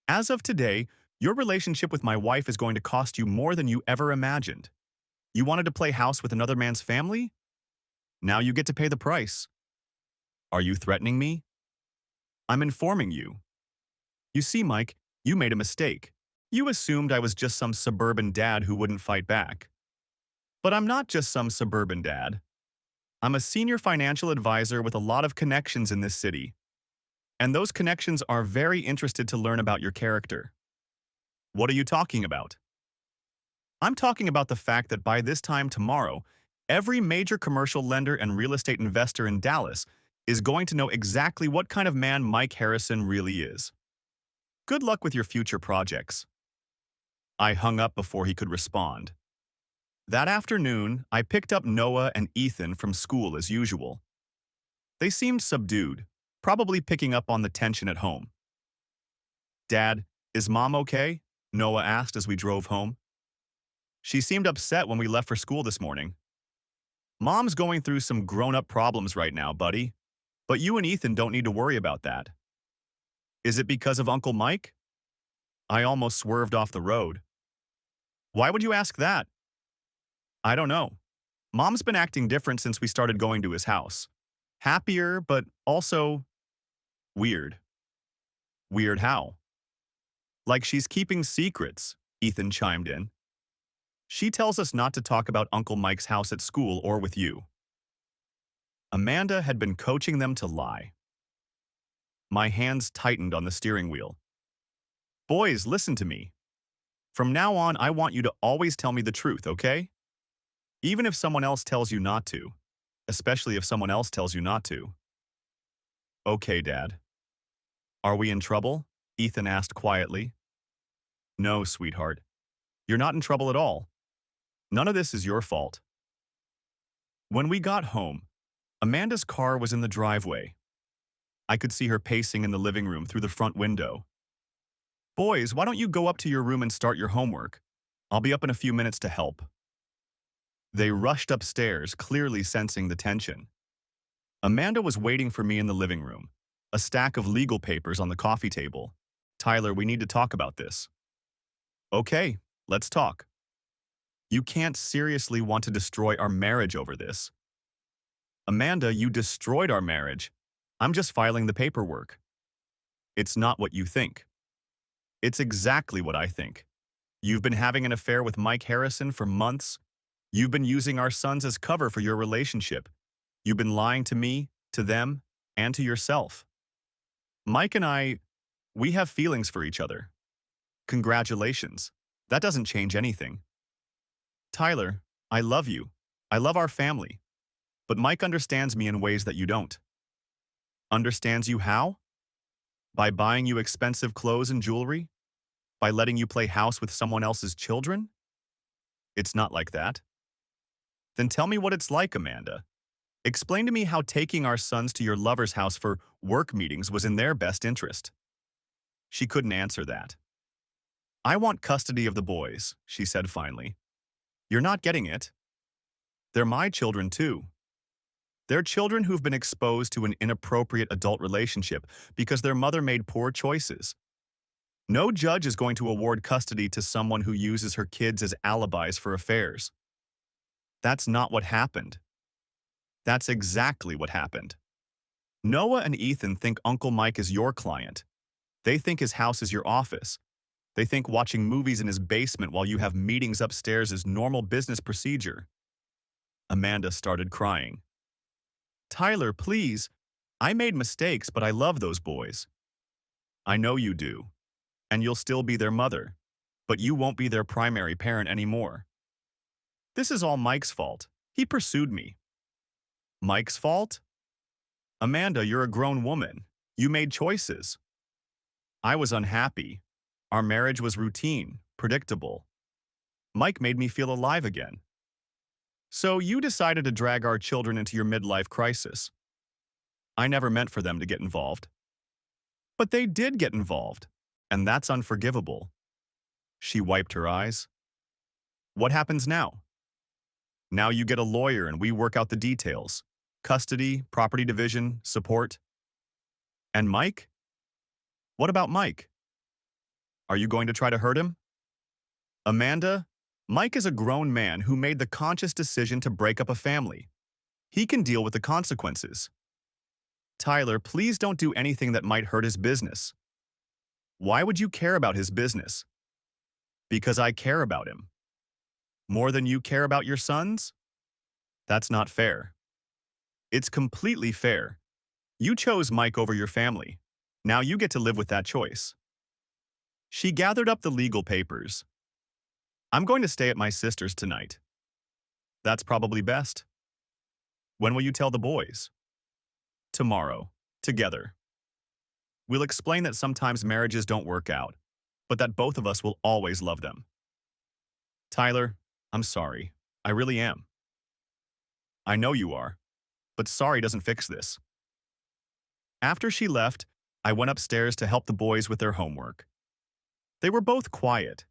As of today, your relationship with my wife is going to cost you more than you ever imagined. You wanted to play house with another man's family? Now you get to pay the price. Are you threatening me? I'm informing you. You see, Mike, you made a mistake. You assumed I was just some suburban dad who wouldn't fight back. But I'm not just some suburban dad. I'm a senior financial advisor with a lot of connections in this city. And those connections are very interested to learn about your character. What are you talking about? I'm talking about the fact that by this time tomorrow, every major commercial lender and real estate investor in Dallas is going to know exactly what kind of man Mike Harrison really is. Good luck with your future projects. I hung up before he could respond. That afternoon, I picked up Noah and Ethan from school as usual. They seemed subdued, probably picking up on the tension at home. Dad, is Mom okay? Noah asked as we drove home. She seemed upset when we left for school this morning. Mom's going through some grown-up problems right now, buddy. But you and Ethan don't need to worry about that. Is it because of Uncle Mike? I almost swerved off the road. Why would you ask that? I don't know. Mom's been acting different since we started going to his house. Happier, but also weird. Weird how? Like she's keeping secrets, Ethan chimed in. She tells us not to talk about Uncle Mike's house at school or with you. Amanda had been coaching them to lie. My hands tightened on the steering wheel. Boys, listen to me. From now on, I want you to always tell me the truth, okay? Even if someone else tells you not to. Especially if someone else tells you not to. Okay, Dad. Are we in trouble? Ethan asked quietly. No, sweetheart. You're not in trouble at all. None of this is your fault. When we got home, Amanda's car was in the driveway. I could see her pacing in the living room through the front window. Boys, why don't you go up to your room and start your homework? I'll be up in a few minutes to help. They rushed upstairs, clearly sensing the tension. Amanda was waiting for me in the living room, a stack of legal papers on the coffee table. Tyler, we need to talk about this. Okay, let's talk. You can't seriously want to destroy our marriage over this. Amanda, you destroyed our marriage. I'm just filing the paperwork. It's not what you think. It's exactly what I think. You've been having an affair with Mike Harrison for months. You've been using our sons as cover for your relationship. You've been lying to me, to them, and to yourself. Mike and I, we have feelings for each other. Congratulations. That doesn't change anything. Tyler, I love you. I love our family. But Mike understands me in ways that you don't. Understands you how? By buying you expensive clothes and jewelry? By letting you play house with someone else's children? It's not like that. Then tell me what it's like, Amanda. Explain to me how taking our sons to your lover's house for work meetings was in their best interest. She couldn't answer that. I want custody of the boys, she said finally. You're not getting it. They're my children too. They're children who've been exposed to an inappropriate adult relationship because their mother made poor choices. No judge is going to award custody to someone who uses her kids as alibis for affairs. That's not what happened. That's exactly what happened. Noah and Ethan think Uncle Mike is your client. They think his house is your office. They think watching movies in his basement while you have meetings upstairs is normal business procedure. Amanda started crying. Tyler, please. I made mistakes, but I love those boys. I know you do. And you'll still be their mother. But you won't be their primary parent anymore. This is all Mike's fault. He pursued me. Mike's fault? Amanda, you're a grown woman. You made choices. I was unhappy. Our marriage was routine, predictable. Mike made me feel alive again. So you decided to drag our children into your midlife crisis. I never meant for them to get involved. But they did get involved, and that's unforgivable. She wiped her eyes. What happens now? Now you get a lawyer and we work out the details. Custody, property division, support. And Mike? What about Mike? Are you going to try to hurt him? Amanda, Mike is a grown man who made the conscious decision to break up a family. He can deal with the consequences. Tyler, please don't do anything that might hurt his business. Why would you care about his business? Because I care about him. More than you care about your sons? That's not fair. It's completely fair. You chose Mike over your family. Now you get to live with that choice. She gathered up the legal papers. I'm going to stay at my sister's tonight. That's probably best. When will you tell the boys? Tomorrow. Together. We'll explain that sometimes marriages don't work out, but that both of us will always love them. Tyler, I'm sorry. I really am. I know you are, but sorry doesn't fix this. After she left, I went upstairs to help the boys with their homework. They were both quiet,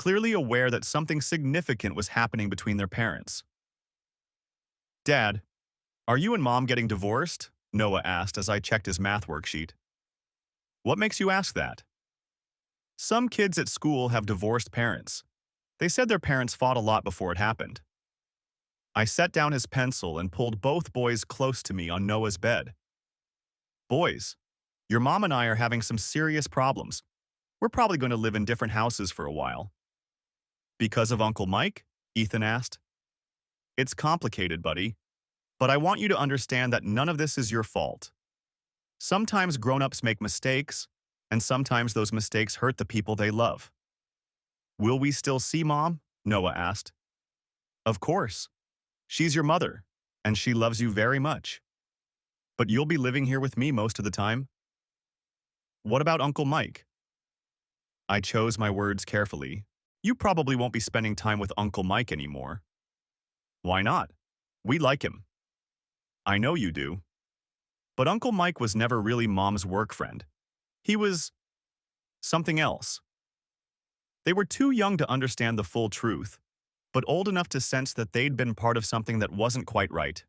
clearly aware that something significant was happening between their parents. Dad, are you and Mom getting divorced? Noah asked as I checked his math worksheet. What makes you ask that? Some kids at school have divorced parents. They said their parents fought a lot before it happened. I set down his pencil and pulled both boys close to me on Noah's bed. Boys, your mom and I are having some serious problems. We're probably going to live in different houses for a while. Because of Uncle Mike? Ethan asked. It's complicated, buddy. But I want you to understand that none of this is your fault. Sometimes grown-ups make mistakes, and sometimes those mistakes hurt the people they love. Will we still see Mom? Noah asked. Of course. She's your mother, and she loves you very much. But you'll be living here with me most of the time. What about Uncle Mike? I chose my words carefully. You probably won't be spending time with Uncle Mike anymore. Why not? We like him. I know you do. But Uncle Mike was never really Mom's work friend. He was something else. They were too young to understand the full truth, but old enough to sense that they'd been part of something that wasn't quite right.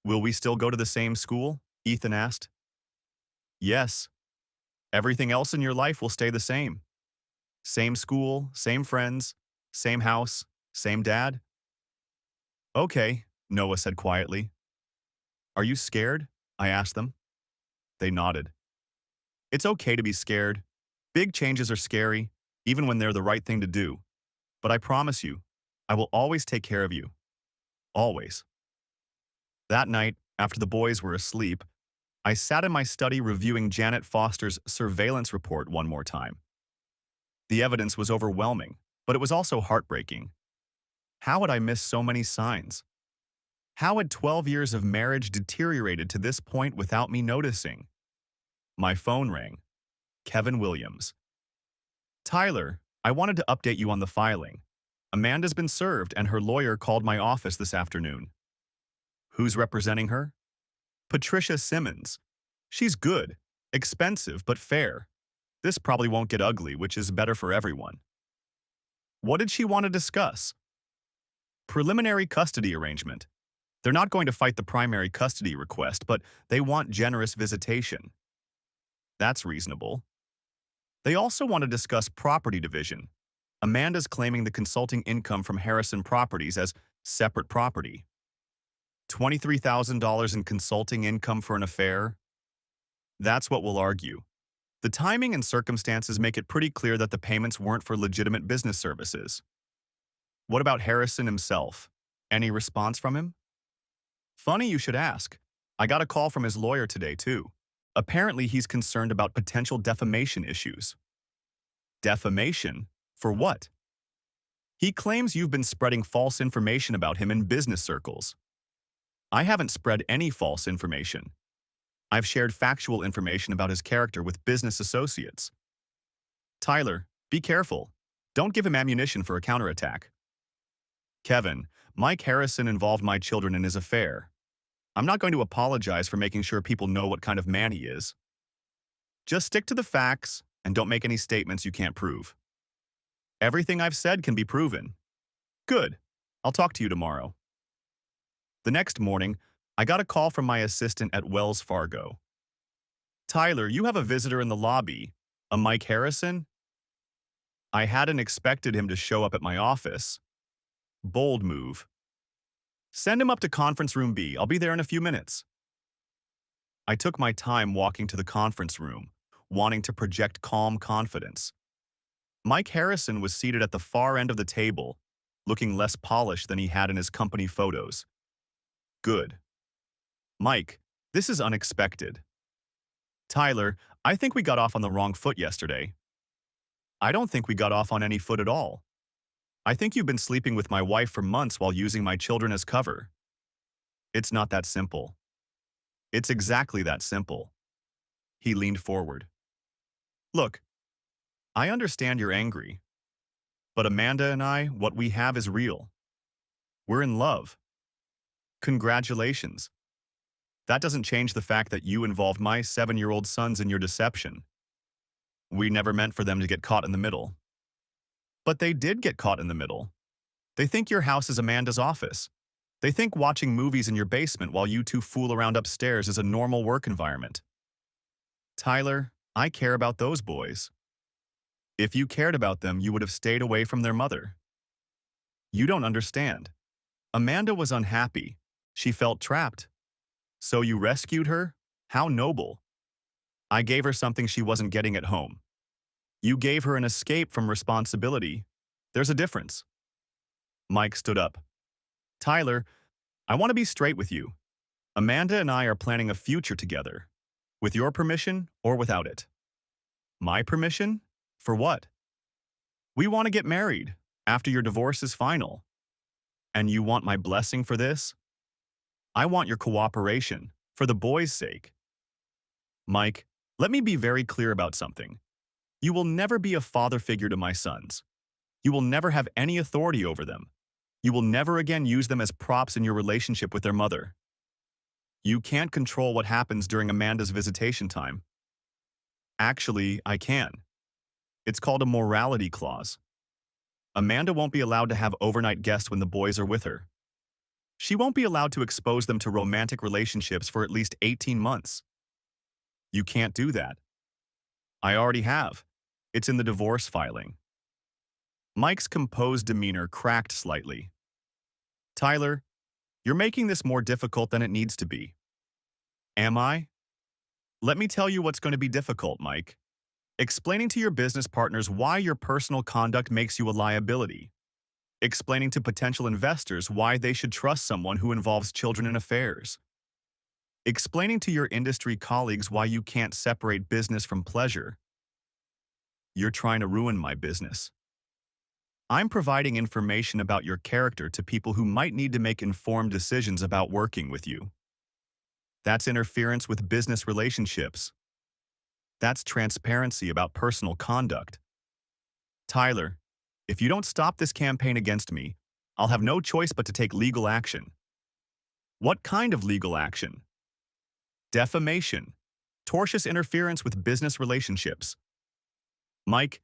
Will we still go to the same school? Ethan asked. Yes. Everything else in your life will stay the same. Same school, same friends, same house, same dad. Okay, Noah said quietly. Are you scared? I asked them. They nodded. It's okay to be scared. Big changes are scary, even when they're the right thing to do. But I promise you, I will always take care of you. Always. That night, after the boys were asleep, I sat in my study reviewing Janet Foster's surveillance report one more time. The evidence was overwhelming, but it was also heartbreaking. How had I missed so many signs? How had 12 years of marriage deteriorated to this point without me noticing? My phone rang. Kevin Williams. Tyler, I wanted to update you on the filing. Amanda's been served and her lawyer called my office this afternoon. Who's representing her? Patricia Simmons. She's good, expensive, but fair. This probably won't get ugly, which is better for everyone. What did she want to discuss? Preliminary custody arrangement. They're not going to fight the primary custody request, but they want generous visitation. That's reasonable. They also want to discuss property division. Amanda's claiming the consulting income from Harrison Properties as separate property. $23,000 in consulting income for an affair? That's what we'll argue. The timing and circumstances make it pretty clear that the payments weren't for legitimate business services. What about Harrison himself? Any response from him? Funny you should ask. I got a call from his lawyer today, too. Apparently, he's concerned about potential defamation issues. Defamation? For what? He claims you've been spreading false information about him in business circles. I haven't spread any false information. I've shared factual information about his character with business associates. Tyler, be careful. Don't give him ammunition for a counterattack. Kevin, Mike Harrison involved my children in his affair. I'm not going to apologize for making sure people know what kind of man he is. Just stick to the facts and don't make any statements you can't prove. Everything I've said can be proven. Good. I'll talk to you tomorrow. The next morning, I got a call from my assistant at Wells Fargo. Tyler, you have a visitor in the lobby. A Mike Harrison? I hadn't expected him to show up at my office. Bold move. Send him up to conference room B. I'll be there in a few minutes. I took my time walking to the conference room, wanting to project calm confidence. Mike Harrison was seated at the far end of the table, looking less polished than he had in his company photos. Good. Mike, this is unexpected. Tyler, I think we got off on the wrong foot yesterday. I don't think we got off on any foot at all. I think you've been sleeping with my wife for months while using my children as cover. It's not that simple. It's exactly that simple. He leaned forward. Look, I understand you're angry. But Amanda and I, what we have is real. We're in love. Congratulations. That doesn't change the fact that you involved my 7-year-old sons in your deception. We never meant for them to get caught in the middle. But they did get caught in the middle. They think your house is Amanda's office. They think watching movies in your basement while you two fool around upstairs is a normal work environment. Tyler, I care about those boys. If you cared about them, you would have stayed away from their mother. You don't understand. Amanda was unhappy. She felt trapped. So you rescued her? How noble. I gave her something she wasn't getting at home. You gave her an escape from responsibility. There's a difference. Mike stood up. Tyler, I want to be straight with you. Amanda and I are planning a future together. With your permission or without it. My permission? For what? We want to get married after your divorce is final. And you want my blessing for this? I want your cooperation, for the boys' sake. Mike, let me be very clear about something. You will never be a father figure to my sons. You will never have any authority over them. You will never again use them as props in your relationship with their mother. You can't control what happens during Amanda's visitation time. Actually, I can. It's called a morality clause. Amanda won't be allowed to have overnight guests when the boys are with her. She won't be allowed to expose them to romantic relationships for at least 18 months. You can't do that. I already have. It's in the divorce filing. Mike's composed demeanor cracked slightly. Tyler, you're making this more difficult than it needs to be. Am I? Let me tell you what's going to be difficult, Mike. Explaining to your business partners why your personal conduct makes you a liability. Explaining to potential investors why they should trust someone who involves children in affairs. Explaining to your industry colleagues why you can't separate business from pleasure. You're trying to ruin my business. I'm providing information about your character to people who might need to make informed decisions about working with you. That's interference with business relationships. That's transparency about personal conduct. Tyler, if you don't stop this campaign against me, I'll have no choice but to take legal action. What kind of legal action? Defamation. Tortious interference with business relationships. Mike,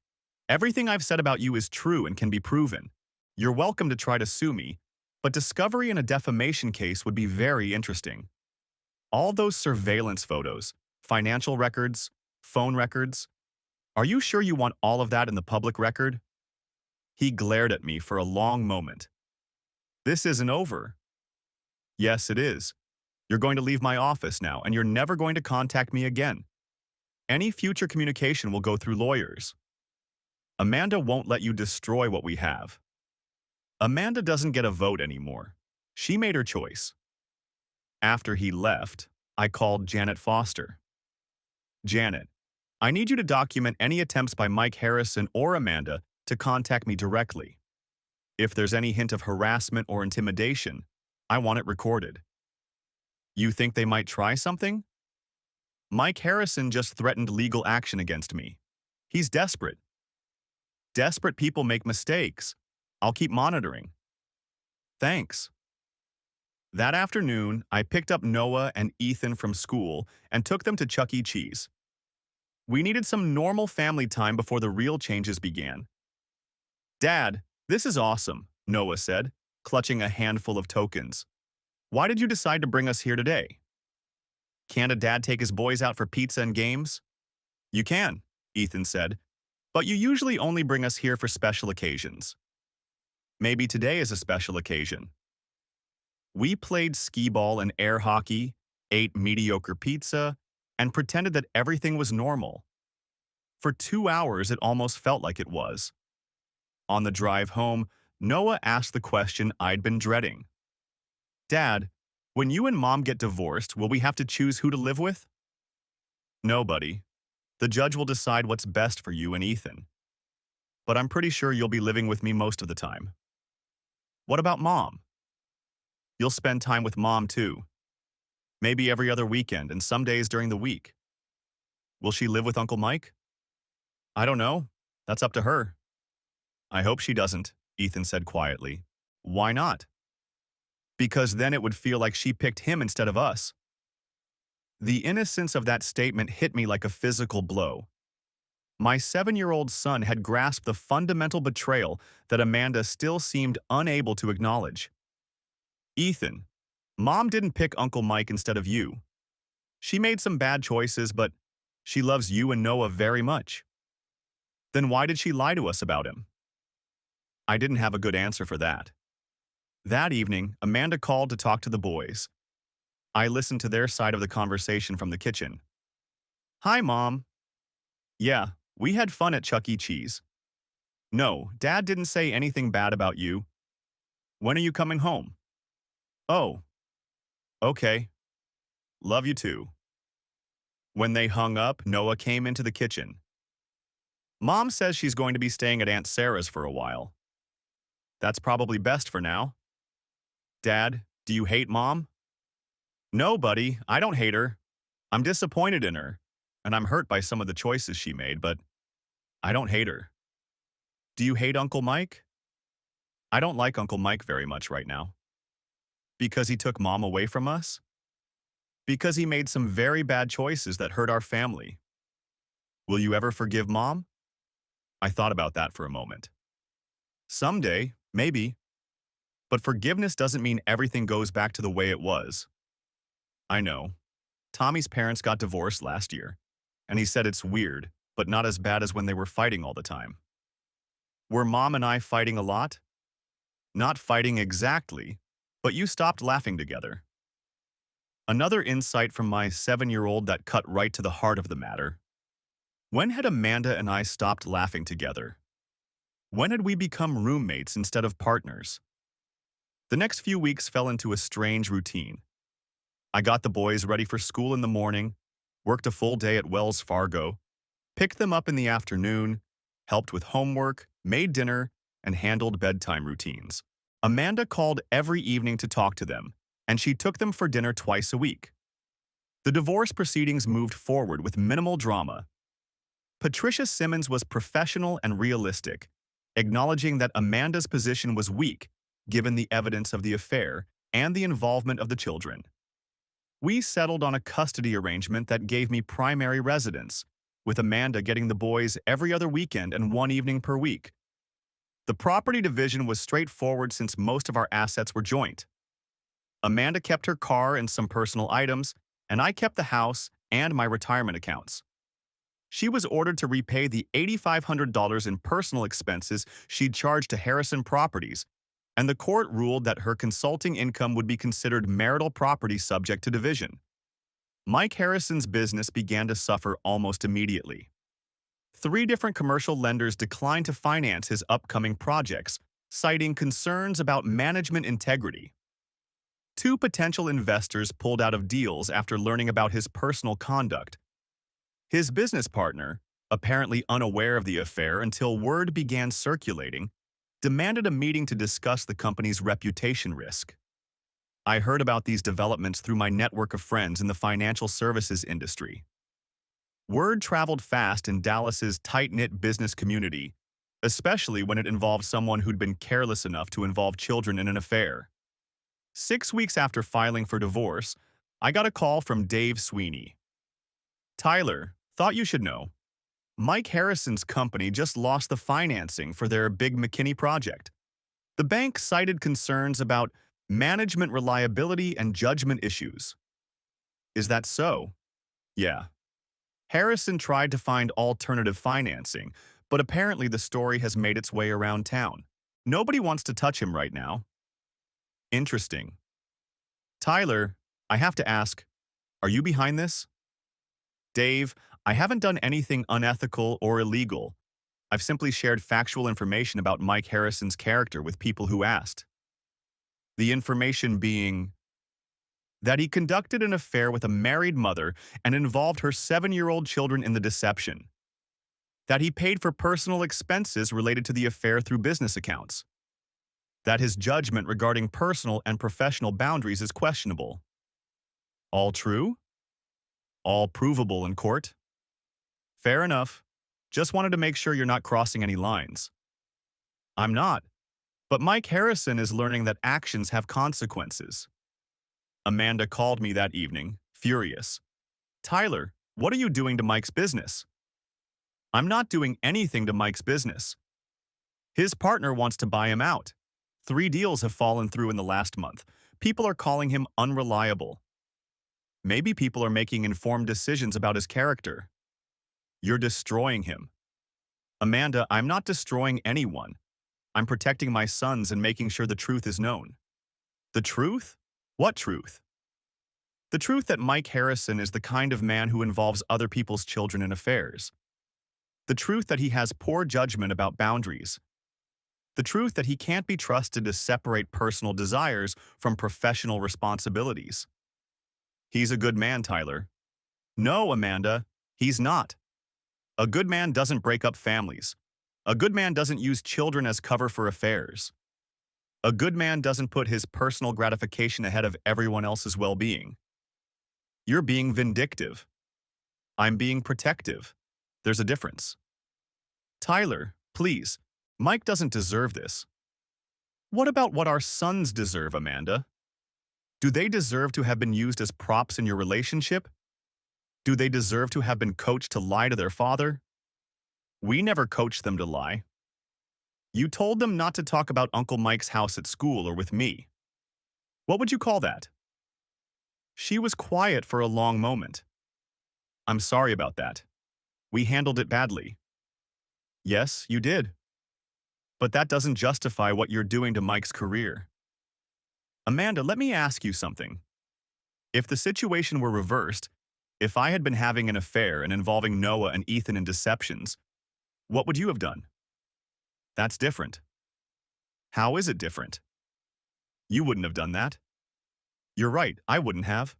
everything I've said about you is true and can be proven. You're welcome to try to sue me, but discovery in a defamation case would be very interesting. All those surveillance photos, financial records, phone records. Are you sure you want all of that in the public record? He glared at me for a long moment. This isn't over. Yes, it is. You're going to leave my office now, and you're never going to contact me again. Any future communication will go through lawyers. Amanda won't let you destroy what we have. Amanda doesn't get a vote anymore. She made her choice. After he left, I called Janet Foster. Janet, I need you to document any attempts by Mike Harrison or Amanda to contact me directly. If there's any hint of harassment or intimidation, I want it recorded. You think they might try something? Mike Harrison just threatened legal action against me. He's desperate. Desperate people make mistakes. I'll keep monitoring. Thanks. That afternoon, I picked up Noah and Ethan from school and took them to Chuck E. Cheese. We needed some normal family time before the real changes began. Dad, this is awesome, Noah said, clutching a handful of tokens. Why did you decide to bring us here today? Can't a dad take his boys out for pizza and games? You can, Ethan said. But you usually only bring us here for special occasions. Maybe today is a special occasion. We played skee ball and air hockey, ate mediocre pizza, and pretended that everything was normal. For 2 hours, it almost felt like it was. On the drive home, Noah asked the question I'd been dreading. Dad, when you and Mom get divorced, will we have to choose who to live with? No, buddy. The judge will decide what's best for you and Ethan. But I'm pretty sure you'll be living with me most of the time. What about Mom? You'll spend time with Mom too. Maybe every other weekend and some days during the week. Will she live with Uncle Mike? I don't know. That's up to her. I hope she doesn't, Ethan said quietly. Why not? Because then it would feel like she picked him instead of us. The innocence of that statement hit me like a physical blow. My 7-year-old son had grasped the fundamental betrayal that Amanda still seemed unable to acknowledge. Ethan, Mom didn't pick Uncle Mike instead of you. She made some bad choices, but she loves you and Noah very much. Then why did she lie to us about him? I didn't have a good answer for that. That evening, Amanda called to talk to the boys. I listened to their side of the conversation from the kitchen. Hi, Mom. Yeah, we had fun at Chuck E. Cheese. No, Dad didn't say anything bad about you. When are you coming home? Oh, okay. Love you too. When they hung up, Noah came into the kitchen. Mom says she's going to be staying at Aunt Sarah's for a while. That's probably best for now. Dad, do you hate Mom? No, buddy, I don't hate her. I'm disappointed in her, and I'm hurt by some of the choices she made, but I don't hate her. Do you hate Uncle Mike? I don't like Uncle Mike very much right now. Because he took Mom away from us? Because he made some very bad choices that hurt our family. Will you ever forgive Mom? I thought about that for a moment. Someday, maybe. But forgiveness doesn't mean everything goes back to the way it was. I know. Tommy's parents got divorced last year, and he said it's weird, but not as bad as when they were fighting all the time. Were Mom and I fighting a lot? Not fighting exactly, but you stopped laughing together. Another insight from my 7-year-old that cut right to the heart of the matter. When had Amanda and I stopped laughing together? When had we become roommates instead of partners? The next few weeks fell into a strange routine. I got the boys ready for school in the morning, worked a full day at Wells Fargo, picked them up in the afternoon, helped with homework, made dinner, and handled bedtime routines. Amanda called every evening to talk to them, and she took them for dinner twice a week. The divorce proceedings moved forward with minimal drama. Patricia Simmons was professional and realistic, acknowledging that Amanda's position was weak given the evidence of the affair and the involvement of the children. We settled on a custody arrangement that gave me primary residence, with Amanda getting the boys every other weekend and one evening per week. The property division was straightforward since most of our assets were joint. Amanda kept her car and some personal items, and I kept the house and my retirement accounts. She was ordered to repay the $8,500 in personal expenses she'd charged to Harrison Properties, and the court ruled that her consulting income would be considered marital property subject to division. Mike Harrison's business began to suffer almost immediately. 3 different commercial lenders declined to finance his upcoming projects, citing concerns about management integrity. 2 potential investors pulled out of deals after learning about his personal conduct. His business partner, apparently unaware of the affair until word began circulating, demanded a meeting to discuss the company's reputation risk. I heard about these developments through my network of friends in the financial services industry. Word traveled fast in Dallas's tight-knit business community, especially when it involved someone who'd been careless enough to involve children in an affair. 6 weeks after filing for divorce, I got a call from Dave Sweeney. Tyler, thought you should know. Mike Harrison's company just lost the financing for their big McKinney project. The bank cited concerns about management reliability and judgment issues. Is that so? Yeah. Harrison tried to find alternative financing, but apparently the story has made its way around town. Nobody wants to touch him right now. Interesting. Tyler, I have to ask, are you behind this? Dave, I haven't done anything unethical or illegal. I've simply shared factual information about Mike Harrison's character with people who asked. The information being that he conducted an affair with a married mother and involved her 7-year-old children in the deception. That he paid for personal expenses related to the affair through business accounts. That his judgment regarding personal and professional boundaries is questionable. All true? All provable in court? Fair enough. Just wanted to make sure you're not crossing any lines. I'm not. But Mike Harrison is learning that actions have consequences. Amanda called me that evening, furious. Tyler, what are you doing to Mike's business? I'm not doing anything to Mike's business. His partner wants to buy him out. 3 deals have fallen through in the last month. People are calling him unreliable. Maybe people are making informed decisions about his character. You're destroying him. Amanda, I'm not destroying anyone. I'm protecting my sons and making sure the truth is known. The truth? What truth? The truth that Mike Harrison is the kind of man who involves other people's children in affairs. The truth that he has poor judgment about boundaries. The truth that he can't be trusted to separate personal desires from professional responsibilities. He's a good man, Tyler. No, Amanda, he's not. A good man doesn't break up families. A good man doesn't use children as cover for affairs. A good man doesn't put his personal gratification ahead of everyone else's well-being. You're being vindictive. I'm being protective. There's a difference. Tyler, please, Mike doesn't deserve this. What about what our sons deserve, Amanda? Do they deserve to have been used as props in your relationship? Do they deserve to have been coached to lie to their father? We never coached them to lie. You told them not to talk about Uncle Mike's house at school or with me. What would you call that? She was quiet for a long moment. I'm sorry about that. We handled it badly. Yes, you did. But that doesn't justify what you're doing to Mike's career. Amanda, let me ask you something. If the situation were reversed, if I had been having an affair and involving Noah and Ethan in deceptions, what would you have done? That's different. How is it different? You wouldn't have done that. You're right, I wouldn't have.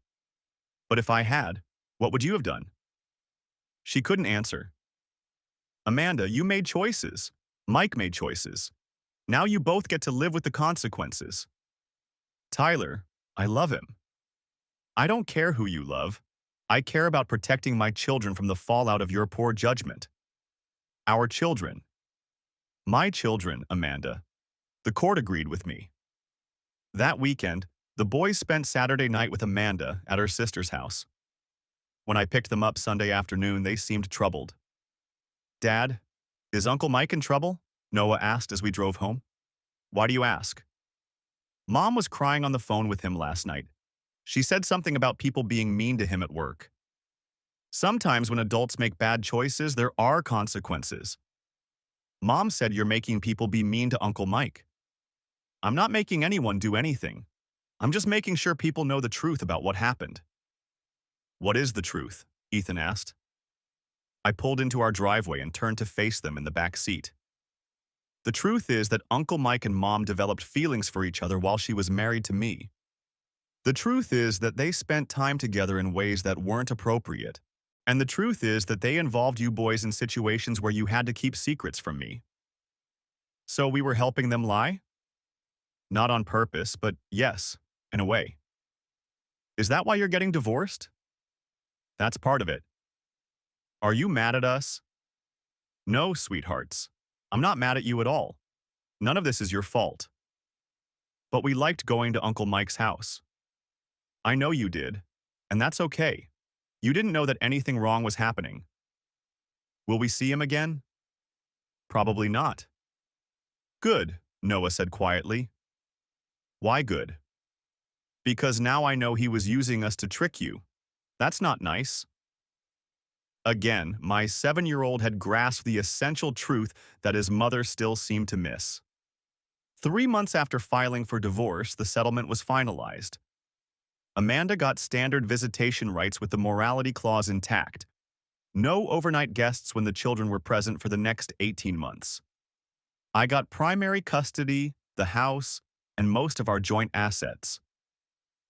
But if I had, what would you have done? She couldn't answer. Amanda, you made choices. Mike made choices. Now you both get to live with the consequences. Tyler, I love him. I don't care who you love. I care about protecting my children from the fallout of your poor judgment. Our children. My children, Amanda. The court agreed with me. That weekend, the boys spent Saturday night with Amanda at her sister's house. When I picked them up Sunday afternoon, they seemed troubled. Dad, is Uncle Mike in trouble? Noah asked as we drove home. Why do you ask? Mom was crying on the phone with him last night. She said something about people being mean to him at work. Sometimes when adults make bad choices, there are consequences. Mom said you're making people be mean to Uncle Mike. I'm not making anyone do anything. I'm just making sure people know the truth about what happened. What is the truth? Ethan asked. I pulled into our driveway and turned to face them in the back seat. The truth is that Uncle Mike and Mom developed feelings for each other while she was married to me. The truth is that they spent time together in ways that weren't appropriate. And the truth is that they involved you boys in situations where you had to keep secrets from me. So we were helping them lie? Not on purpose, but yes, in a way. Is that why you're getting divorced? That's part of it. Are you mad at us? No, sweethearts. I'm not mad at you at all. None of this is your fault. But we liked going to Uncle Mike's house. I know you did, and that's okay. You didn't know that anything wrong was happening. Will we see him again? Probably not. Good, Noah said quietly. Why good? Because now I know he was using us to trick you. That's not nice. Again, my 7-year-old had grasped the essential truth that his mother still seemed to miss. 3 months after filing for divorce, the settlement was finalized. Amanda got standard visitation rights with the morality clause intact. No overnight guests when the children were present for the next 18 months. I got primary custody, the house, and most of our joint assets.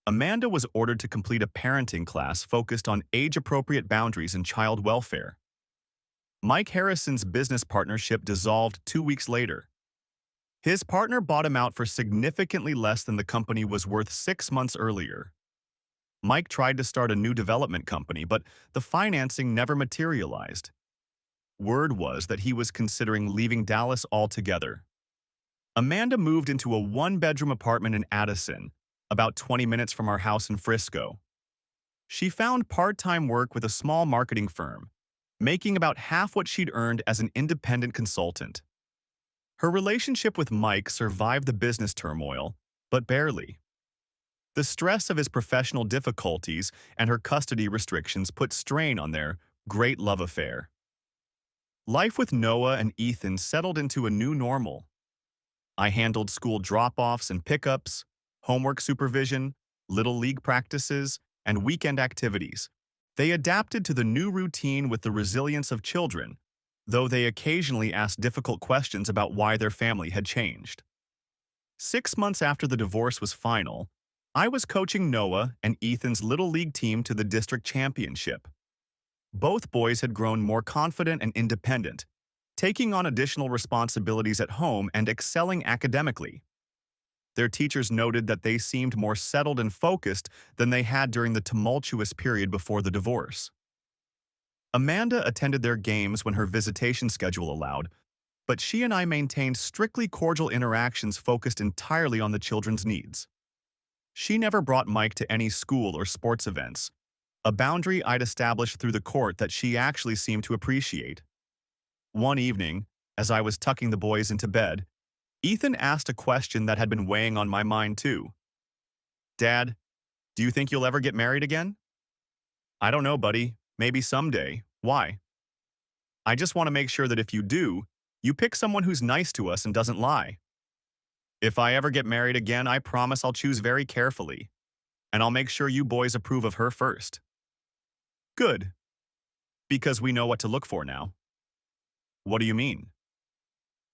Amanda was ordered to complete a parenting class focused on age-appropriate boundaries and child welfare. Mike Harrison's business partnership dissolved 2 weeks later. His partner bought him out for significantly less than the company was worth 6 months earlier. Mike tried to start a new development company, but the financing never materialized. Word was that he was considering leaving Dallas altogether. Amanda moved into a one-bedroom apartment in Addison, about 20 minutes from our house in Frisco. She found part-time work with a small marketing firm, making about half what she'd earned as an independent consultant. Her relationship with Mike survived the business turmoil, but barely. The stress of his professional difficulties and her custody restrictions put strain on their great love affair. Life with Noah and Ethan settled into a new normal. I handled school drop-offs and pickups, homework supervision, little league practices, and weekend activities. They adapted to the new routine with the resilience of children, though they occasionally asked difficult questions about why their family had changed. 6 months after the divorce was final, I was coaching Noah and Ethan's little league team to the district championship. Both boys had grown more confident and independent, taking on additional responsibilities at home and excelling academically. Their teachers noted that they seemed more settled and focused than they had during the tumultuous period before the divorce. Amanda attended their games when her visitation schedule allowed, but she and I maintained strictly cordial interactions focused entirely on the children's needs. She never brought Mike to any school or sports events, a boundary I'd established through the court that she actually seemed to appreciate. One evening, as I was tucking the boys into bed, Ethan asked a question that had been weighing on my mind too. "Dad, do you think you'll ever get married again?" "I don't know, buddy. Maybe someday. Why?" "I just want to make sure that if you do, you pick someone who's nice to us and doesn't lie. If I ever get married again, I promise I'll choose very carefully, and I'll make sure you boys approve of her first." "Good. Because we know what to look for now." "What do you mean?"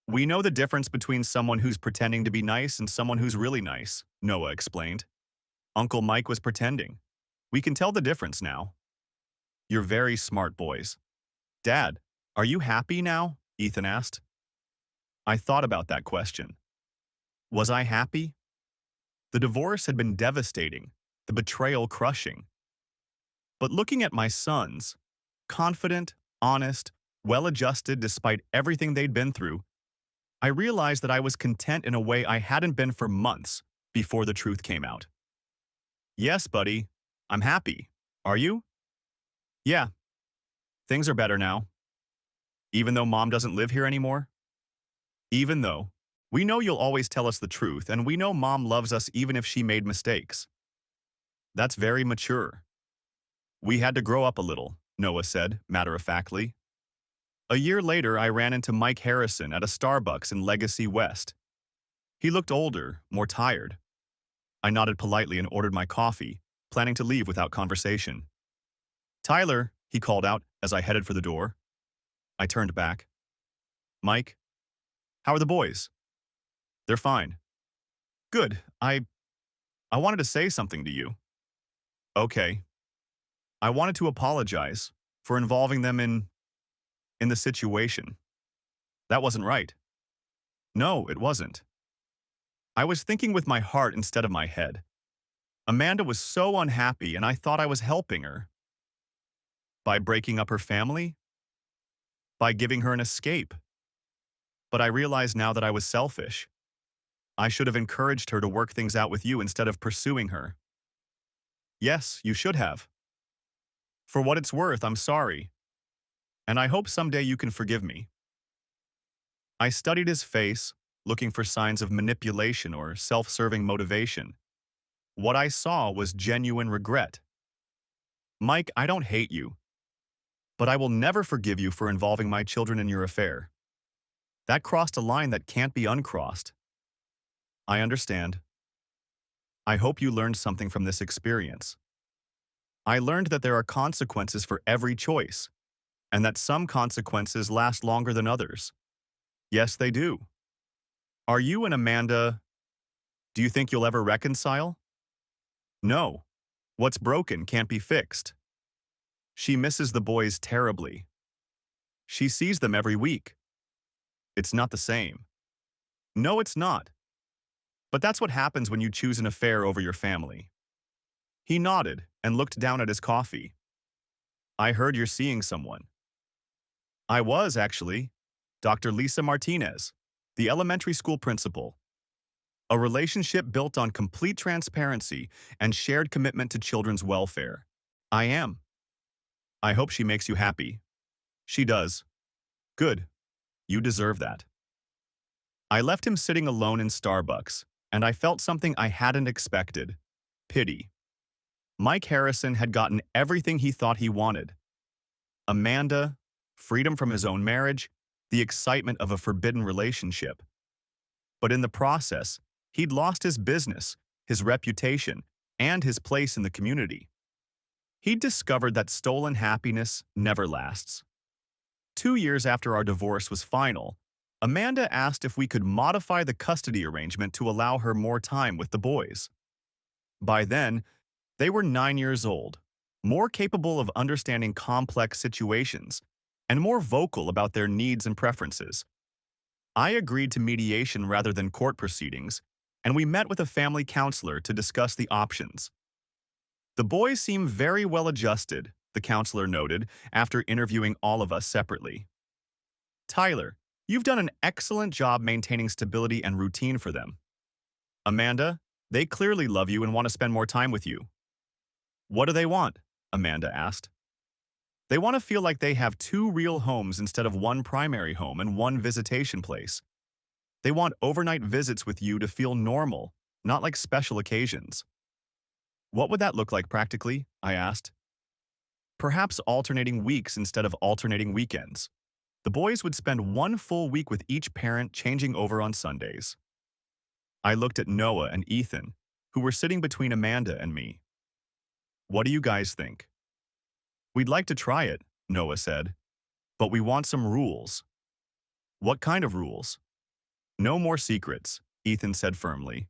"We know the difference between someone who's pretending to be nice and someone who's really nice," Noah explained. "Uncle Mike was pretending. We can tell the difference now." "You're very smart, boys." "Dad, are you happy now?" Ethan asked. I thought about that question. Was I happy? The divorce had been devastating, the betrayal crushing. But looking at my sons, confident, honest, well-adjusted despite everything they'd been through, I realized that I was content in a way I hadn't been for months before the truth came out. "Yes, buddy, I'm happy. Are you?" "Yeah, things are better now." "Even though Mom doesn't live here anymore?" "Even though. We know you'll always tell us the truth, and we know Mom loves us even if she made mistakes." "That's very mature." "We had to grow up a little," Noah said, matter-of-factly. A year later, I ran into Mike Harrison at a Starbucks in Legacy West. He looked older, more tired. I nodded politely and ordered my coffee, planning to leave without conversation. "Tyler," he called out as I headed for the door. I turned back. "Mike, how are the boys?" "They're fine." "Good. I wanted to say something to you." "Okay." "I wanted to apologize for involving them in the situation. That wasn't right." "No, it wasn't. I was thinking with my heart instead of my head. Amanda was so unhappy and I thought I was helping her. By breaking up her family? By giving her an escape. But I realize now that I was selfish. I should have encouraged her to work things out with you instead of pursuing her." "Yes, you should have. For what it's worth, I'm sorry. And I hope someday you can forgive me." I studied his face, looking for signs of manipulation or self-serving motivation. What I saw was genuine regret. "Mike, I don't hate you. but I will never forgive you for involving my children in your affair. That crossed a line that can't be uncrossed. I understand. I hope you learned something from this experience. I learned that there are consequences for every choice, and that some consequences last longer than others. Yes, they do. Are you and Amanda, do you think you'll ever reconcile? No. What's broken can't be fixed. She misses the boys terribly. She sees them every week. It's not the same. No, it's not. But that's what happens when you choose an affair over your family. He nodded and looked down at his coffee. I heard you're seeing someone. I was, actually. Dr. Lisa Martinez, the elementary school principal. A relationship built on complete transparency and shared commitment to children's welfare. I am. I hope she makes you happy. She does. Good. You deserve that. I left him sitting alone in Starbucks, and I felt something I hadn't expected. Pity. Mike Harrison had gotten everything he thought he wanted. Amanda, freedom from his own marriage, the excitement of a forbidden relationship. But in the process, he'd lost his business, his reputation, and his place in the community. He'd discovered that stolen happiness never lasts. 2 years after our divorce was final, Amanda asked if we could modify the custody arrangement to allow her more time with the boys. By then, they were 9 years old, more capable of understanding complex situations, and more vocal about their needs and preferences. I agreed to mediation rather than court proceedings, and we met with a family counselor to discuss the options. The boys seem very well adjusted, the counselor noted after interviewing all of us separately. Tyler, you've done an excellent job maintaining stability and routine for them. Amanda, they clearly love you and want to spend more time with you. What do they want? Amanda asked. They want to feel like they have 2 real homes instead of 1 primary home and 1 visitation place. They want overnight visits with you to feel normal, not like special occasions. What would that look like practically? I asked. Perhaps alternating weeks instead of alternating weekends. The boys would spend 1 full week with each parent, changing over on Sundays. I looked at Noah and Ethan, who were sitting between Amanda and me. What do you guys think? We'd like to try it, Noah said, but we want some rules. What kind of rules? No more secrets, Ethan said firmly.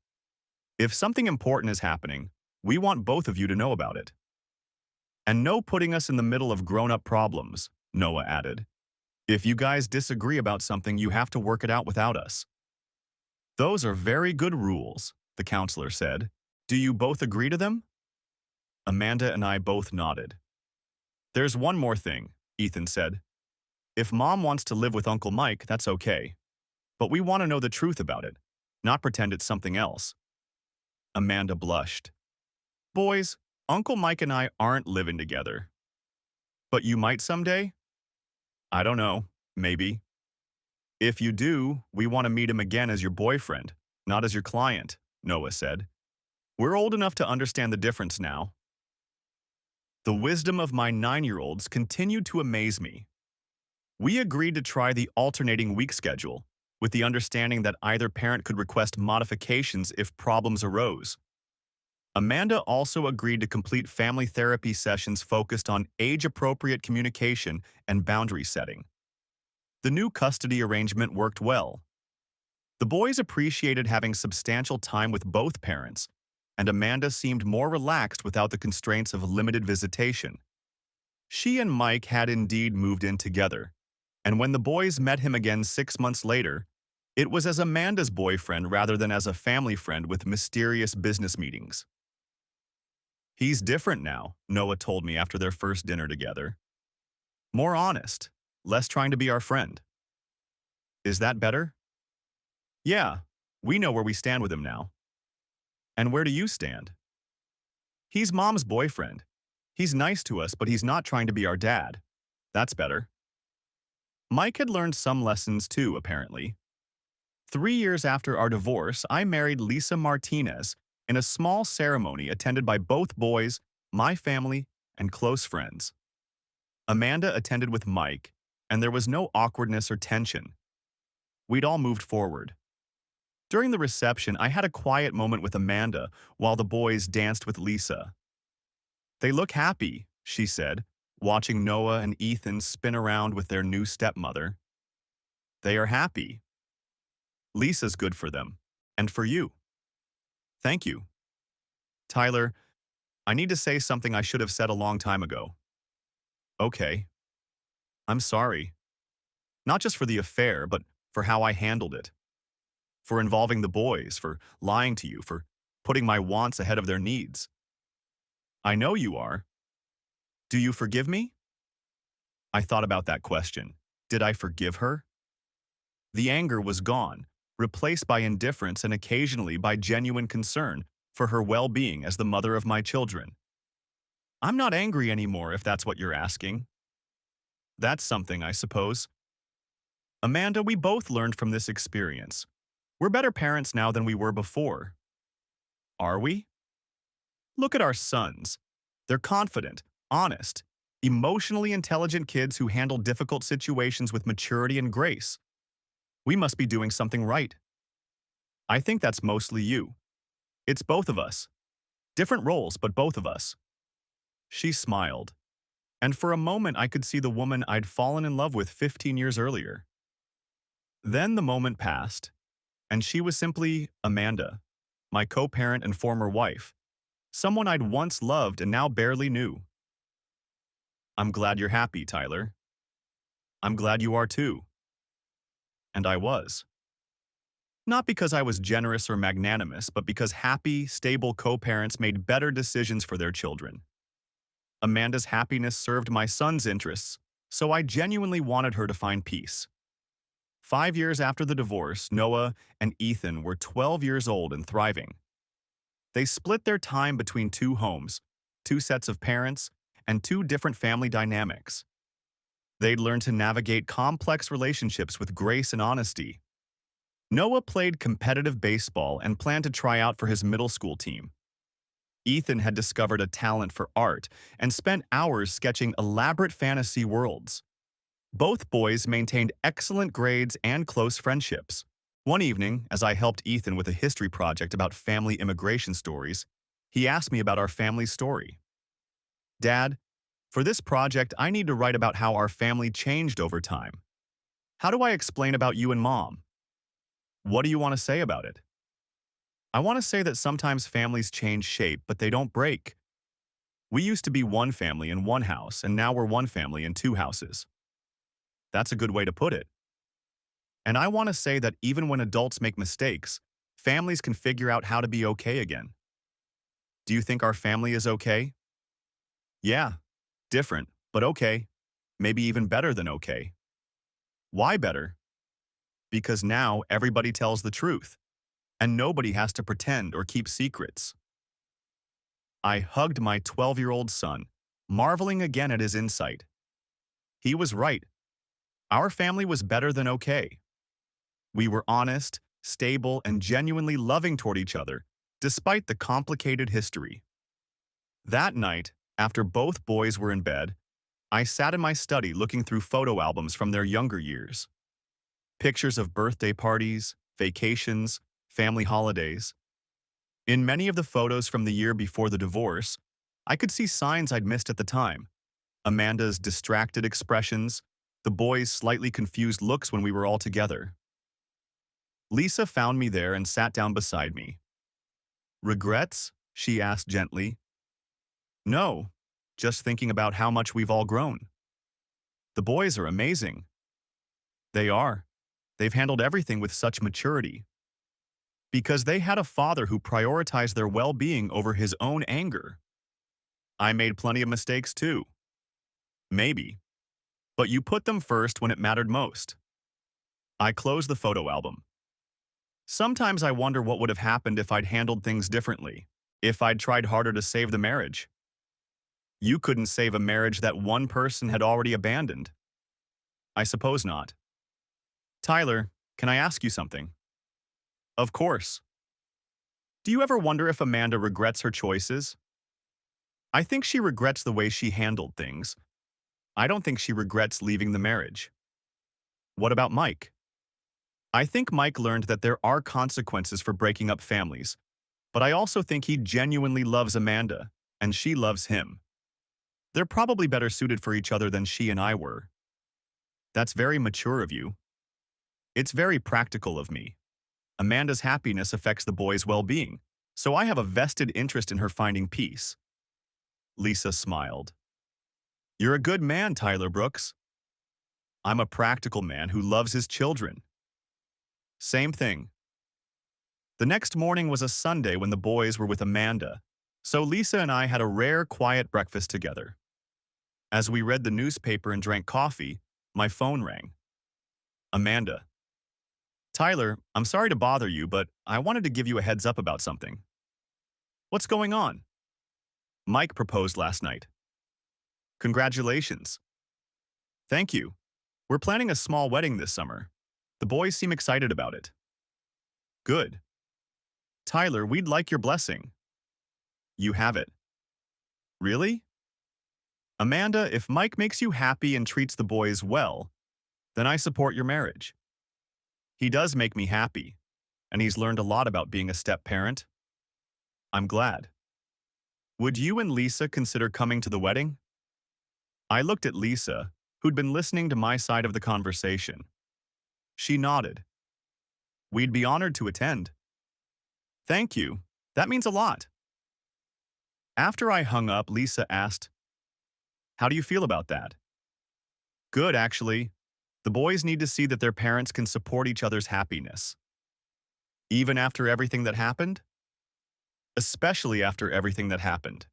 If something important is happening, we want both of you to know about it. And no putting us in the middle of grown-up problems, Noah added. If you guys disagree about something, you have to work it out without us. Those are very good rules, the counselor said. Do you both agree to them? Amanda and I both nodded. There's one more thing, Ethan said. If Mom wants to live with Uncle Mike, that's okay. But we want to know the truth about it, not pretend it's something else. Amanda blushed. Boys, Uncle Mike and I aren't living together. But you might someday? I don't know, maybe. If you do, we want to meet him again as your boyfriend, not as your client, Noah said. We're old enough to understand the difference now. The wisdom of my 9-year-olds continued to amaze me. We agreed to try the alternating week schedule, with the understanding that either parent could request modifications if problems arose. Amanda also agreed to complete family therapy sessions focused on age-appropriate communication and boundary setting. The new custody arrangement worked well. The boys appreciated having substantial time with both parents, and Amanda seemed more relaxed without the constraints of limited visitation. She and Mike had indeed moved in together, and when the boys met him again 6 months later, it was as Amanda's boyfriend rather than as a family friend with mysterious business meetings. He's different now, Noah told me after their first dinner together. More honest, less trying to be our friend. Is that better? Yeah, we know where we stand with him now. And where do you stand? He's Mom's boyfriend. He's nice to us, but he's not trying to be our dad. That's better. Mike had learned some lessons too, apparently. 3 years after our divorce, I married Lisa Martinez in a small ceremony attended by both boys, my family, and close friends. Amanda attended with Mike, and there was no awkwardness or tension. We'd all moved forward. During the reception, I had a quiet moment with Amanda while the boys danced with Lisa. "They look happy," she said, watching Noah and Ethan spin around with their new stepmother. "They are happy. Lisa's good for them. And for you." "Thank you." "Tyler, I need to say something I should have said a long time ago." "Okay. I'm sorry. Not just for the affair, but for how I handled it. For involving the boys, for lying to you, for putting my wants ahead of their needs. I know you are. Do you forgive me?" I thought about that question. Did I forgive her? The anger was gone, replaced by indifference and occasionally by genuine concern for her well-being as the mother of my children. I'm not angry anymore, if that's what you're asking. That's something, I suppose. Amanda, we both learned from this experience. We're better parents now than we were before. Are we? Look at our sons. They're confident, honest, emotionally intelligent kids who handle difficult situations with maturity and grace. We must be doing something right. I think that's mostly you. It's both of us. Different roles, but both of us. She smiled, and for a moment I could see the woman I'd fallen in love with 15 years earlier. Then the moment passed, and she was simply Amanda, my co-parent and former wife, someone I'd once loved and now barely knew. I'm glad you're happy, Tyler. I'm glad you are too. And I was. Not because I was generous or magnanimous, but because happy, stable co-parents made better decisions for their children. Amanda's happiness served my son's interests, so I genuinely wanted her to find peace. 5 years after the divorce, Noah and Ethan were 12 years old and thriving. They split their time between two homes, two sets of parents, and two different family dynamics. They'd learned to navigate complex relationships with grace and honesty. Noah played competitive baseball and planned to try out for his middle school team. Ethan had discovered a talent for art and spent hours sketching elaborate fantasy worlds. Both boys maintained excellent grades and close friendships. One evening, as I helped Ethan with a history project about family immigration stories, he asked me about our family story. "Dad, for this project, I need to write about how our family changed over time. How do I explain about you and Mom?" "What do you want to say about it?" "I want to say that sometimes families change shape, but they don't break. We used to be one family in one house, and now we're one family in two houses." That's a good way to put it. And I want to say that even when adults make mistakes, families can figure out how to be okay again. Do you think our family is okay? Yeah, different, but okay. Maybe even better than okay. Why better? Because now everybody tells the truth, and nobody has to pretend or keep secrets. I hugged my 12-year-old son, marveling again at his insight. He was right. Our family was better than okay. We were honest, stable, and genuinely loving toward each other, despite the complicated history. That night, after both boys were in bed, I sat in my study looking through photo albums from their younger years. Pictures of birthday parties, vacations, family holidays. In many of the photos from the year before the divorce, I could see signs I'd missed at the time. Amanda's distracted expressions, the boys' slightly confused looks when we were all together. Lisa found me there and sat down beside me. "Regrets?" she asked gently. "No, just thinking about how much we've all grown. The boys are amazing." "They are. They've handled everything with such maturity. Because they had a father who prioritized their well-being over his own anger. I made plenty of mistakes too. Maybe. But you put them first when it mattered most." I closed the photo album. Sometimes I wonder what would have happened if I'd handled things differently, if I'd tried harder to save the marriage. You couldn't save a marriage that one person had already abandoned. I suppose not. Tyler, can I ask you something? Of course. Do you ever wonder if Amanda regrets her choices? I think she regrets the way she handled things. I don't think she regrets leaving the marriage. What about Mike? I think Mike learned that there are consequences for breaking up families, but I also think he genuinely loves Amanda, and she loves him. They're probably better suited for each other than she and I were. That's very mature of you. It's very practical of me. Amanda's happiness affects the boy's well-being, so I have a vested interest in her finding peace. Lisa smiled. You're a good man, Tyler Brooks. I'm a practical man who loves his children. Same thing. The next morning was a Sunday when the boys were with Amanda, so Lisa and I had a rare, quiet breakfast together. As we read the newspaper and drank coffee, my phone rang. Amanda. Tyler, I'm sorry to bother you, but I wanted to give you a heads up about something. What's going on? Mike proposed last night. Congratulations. Thank you. We're planning a small wedding this summer. The boys seem excited about it. Good. Tyler, we'd like your blessing. You have it. Really? Amanda, if Mike makes you happy and treats the boys well, then I support your marriage. He does make me happy, and he's learned a lot about being a step-parent. I'm glad. Would you and Lisa consider coming to the wedding? I looked at Lisa, who'd been listening to my side of the conversation. She nodded. We'd be honored to attend. Thank you. That means a lot. After I hung up, Lisa asked, How do you feel about that? Good, actually. The boys need to see that their parents can support each other's happiness. Even after everything that happened? Especially after everything that happened.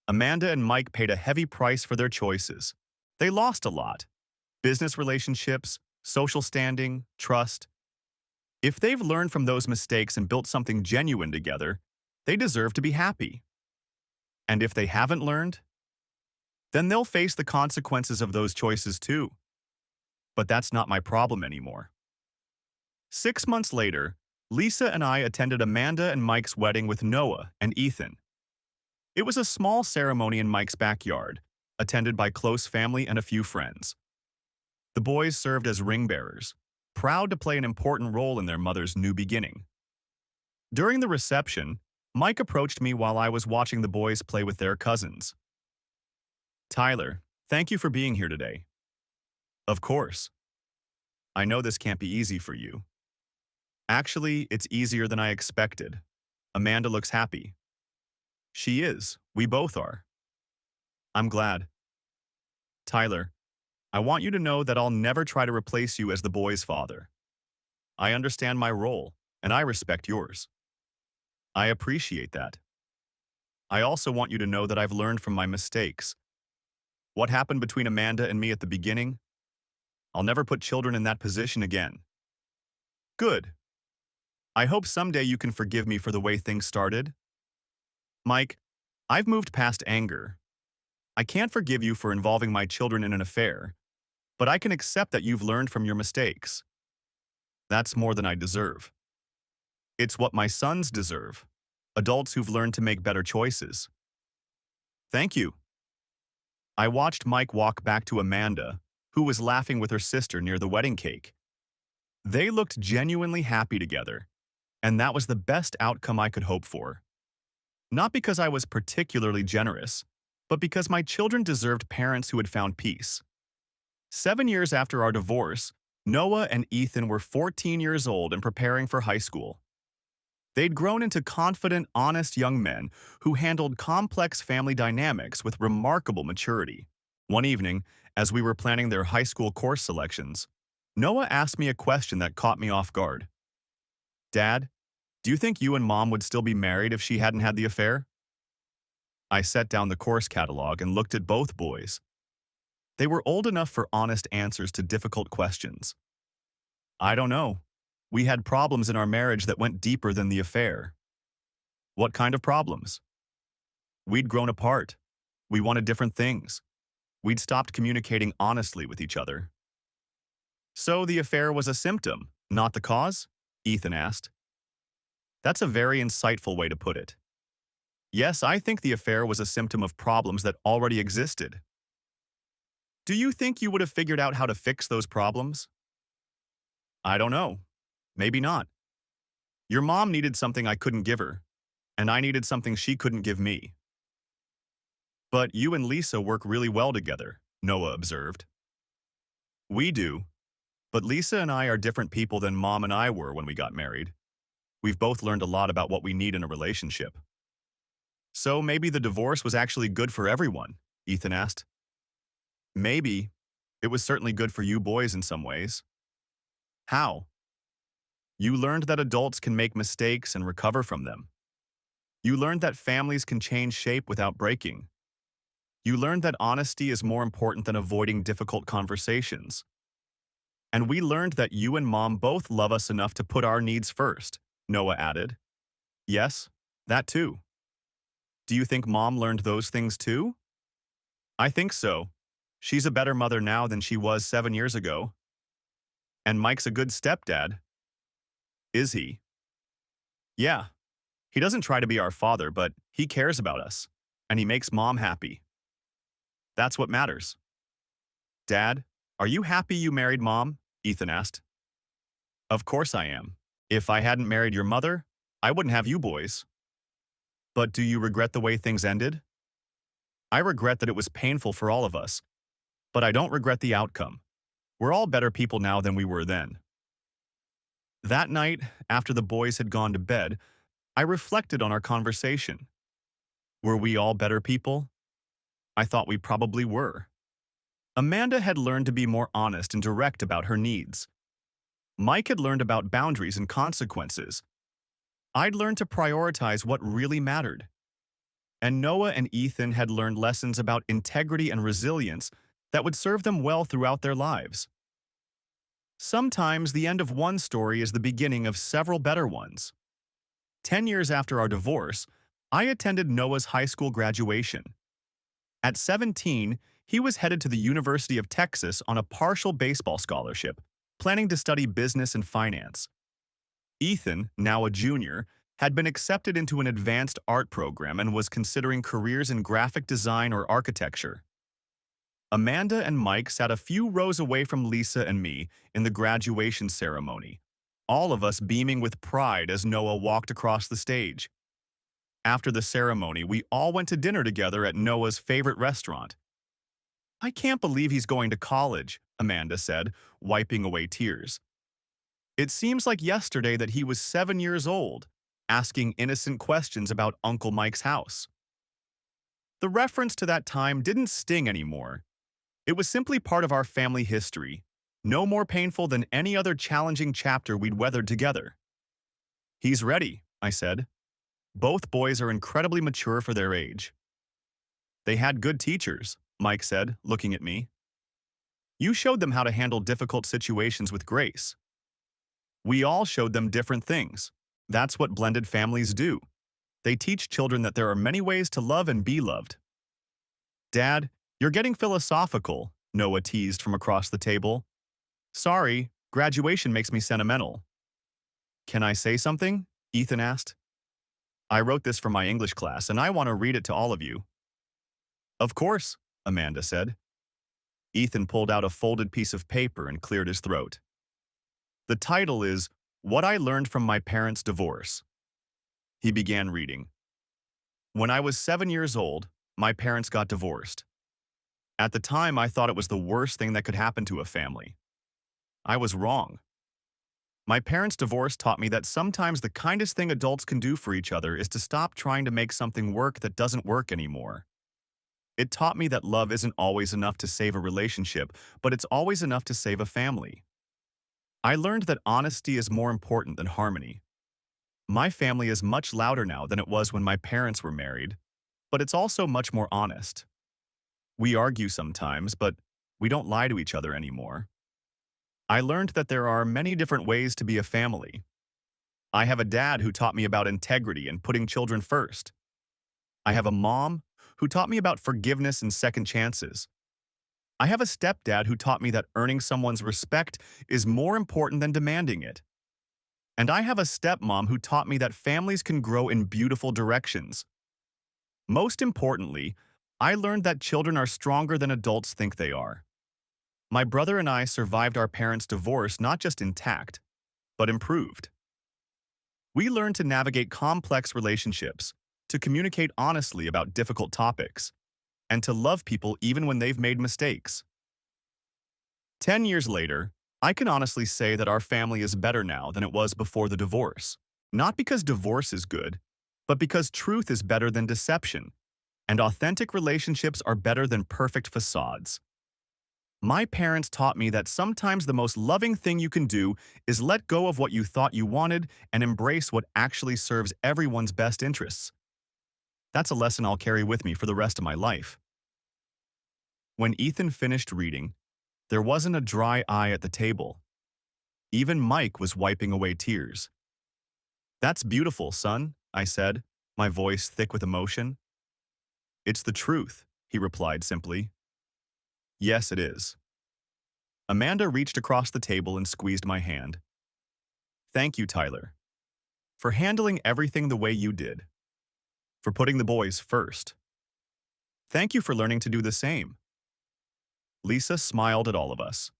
Amanda and Mike paid a heavy price for their choices. They lost a lot. Business relationships, social standing, trust. If they've learned from those mistakes and built something genuine together, they deserve to be happy. And if they haven't learned, then they'll face the consequences of those choices too. But that's not my problem anymore. 6 months later, Lisa and I attended Amanda and Mike's wedding with Noah and Ethan. It was a small ceremony in Mike's backyard, attended by close family and a few friends. The boys served as ring bearers, proud to play an important role in their mother's new beginning. During the reception, Mike approached me while I was watching the boys play with their cousins. Tyler, thank you for being here today. Of course. I know this can't be easy for you. Actually, it's easier than I expected. Amanda looks happy. She is. We both are. I'm glad. Tyler, I want you to know that I'll never try to replace you as the boy's father. I understand my role, and I respect yours. I appreciate that. I also want you to know that I've learned from my mistakes. What happened between Amanda and me at the beginning? I'll never put children in that position again. Good. I hope someday you can forgive me for the way things started. Mike, I've moved past anger. I can't forgive you for involving my children in an affair, but I can accept that you've learned from your mistakes. That's more than I deserve. It's what my sons deserve, adults who've learned to make better choices. Thank you. I watched Mike walk back to Amanda, who was laughing with her sister near the wedding cake. They looked genuinely happy together, and that was the best outcome I could hope for. Not because I was particularly generous, but because my children deserved parents who had found peace. 7 years after our divorce, Noah and Ethan were 14 years old and preparing for high school. They'd grown into confident, honest young men who handled complex family dynamics with remarkable maturity. One evening, as we were planning their high school course selections, Noah asked me a question that caught me off guard. Dad, do you think you and Mom would still be married if she hadn't had the affair? I set down the course catalog and looked at both boys. They were old enough for honest answers to difficult questions. I don't know. We had problems in our marriage that went deeper than the affair. What kind of problems? We'd grown apart. We wanted different things. We'd stopped communicating honestly with each other. So the affair was a symptom, not the cause? Ethan asked. That's a very insightful way to put it. Yes, I think the affair was a symptom of problems that already existed. Do you think you would have figured out how to fix those problems? I don't know. Maybe not. Your mom needed something I couldn't give her, and I needed something she couldn't give me. But you and Lisa work really well together, Noah observed. We do, but Lisa and I are different people than Mom and I were when we got married. We've both learned a lot about what we need in a relationship. So maybe the divorce was actually good for everyone, Ethan asked. Maybe. It was certainly good for you boys in some ways. How? You learned that adults can make mistakes and recover from them. You learned that families can change shape without breaking. You learned that honesty is more important than avoiding difficult conversations. And we learned that you and Mom both love us enough to put our needs first, Noah added. Yes, that too. Do you think Mom learned those things too? I think so. She's a better mother now than she was 7 years ago. And Mike's a good stepdad. Is he? Yeah. He doesn't try to be our father, but he cares about us. And he makes Mom happy. That's what matters. Dad, are you happy you married Mom? Ethan asked. Of course I am. If I hadn't married your mother, I wouldn't have you boys. But do you regret the way things ended? I regret that it was painful for all of us, but I don't regret the outcome. We're all better people now than we were then. That night, after the boys had gone to bed, I reflected on our conversation. Were we all better people? I thought we probably were. Amanda had learned to be more honest and direct about her needs. Mike had learned about boundaries and consequences. I'd learned to prioritize what really mattered. And Noah and Ethan had learned lessons about integrity and resilience that would serve them well throughout their lives. Sometimes the end of one story is the beginning of several better ones. 10 years after our divorce, I attended Noah's high school graduation. At 17, he was headed to the University of Texas on a partial baseball scholarship, planning to study business and finance. Ethan, now a junior, had been accepted into an advanced art program and was considering careers in graphic design or architecture. Amanda and Mike sat a few rows away from Lisa and me in the graduation ceremony, all of us beaming with pride as Noah walked across the stage. After the ceremony, we all went to dinner together at Noah's favorite restaurant. I can't believe he's going to college, Amanda said, wiping away tears. It seems like yesterday that he was 7 years old, asking innocent questions about Uncle Mike's house. The reference to that time didn't sting anymore. It was simply part of our family history, no more painful than any other challenging chapter we'd weathered together. He's ready, I said. Both boys are incredibly mature for their age. They had good teachers, Mike said, looking at me. You showed them how to handle difficult situations with grace. We all showed them different things. That's what blended families do. They teach children that there are many ways to love and be loved. Dad, you're getting philosophical, Noah teased from across the table. Sorry, graduation makes me sentimental. Can I say something? Ethan asked. I wrote this for my English class, and I want to read it to all of you. Of course, Amanda said. Ethan pulled out a folded piece of paper and cleared his throat. The title is What I Learned from My Parents' Divorce. He began reading. When I was 7 years old, my parents got divorced. At the time, I thought it was the worst thing that could happen to a family. I was wrong. My parents' divorce taught me that sometimes the kindest thing adults can do for each other is to stop trying to make something work that doesn't work anymore. It taught me that love isn't always enough to save a relationship, but it's always enough to save a family. I learned that honesty is more important than harmony. My family is much louder now than it was when my parents were married, but it's also much more honest. We argue sometimes, but we don't lie to each other anymore. I learned that there are many different ways to be a family. I have a dad who taught me about integrity and putting children first. I have a mom who taught me about forgiveness and second chances. I have a stepdad who taught me that earning someone's respect is more important than demanding it. And I have a stepmom who taught me that families can grow in beautiful directions. Most importantly, I learned that children are stronger than adults think they are. My brother and I survived our parents' divorce not just intact, but improved. We learned to navigate complex relationships, to communicate honestly about difficult topics, and to love people even when they've made mistakes. 10 years later, I can honestly say that our family is better now than it was before the divorce. Not because divorce is good, but because truth is better than deception, and authentic relationships are better than perfect facades. My parents taught me that sometimes the most loving thing you can do is let go of what you thought you wanted and embrace what actually serves everyone's best interests. That's a lesson I'll carry with me for the rest of my life. When Ethan finished reading, there wasn't a dry eye at the table. Even Mike was wiping away tears. "That's beautiful, son," I said, my voice thick with emotion. "It's the truth," he replied simply. "Yes, it is." Amanda reached across the table and squeezed my hand. "Thank you, Tyler, for handling everything the way you did, for putting the boys first. Thank you for learning to do the same." Lisa smiled at all of us.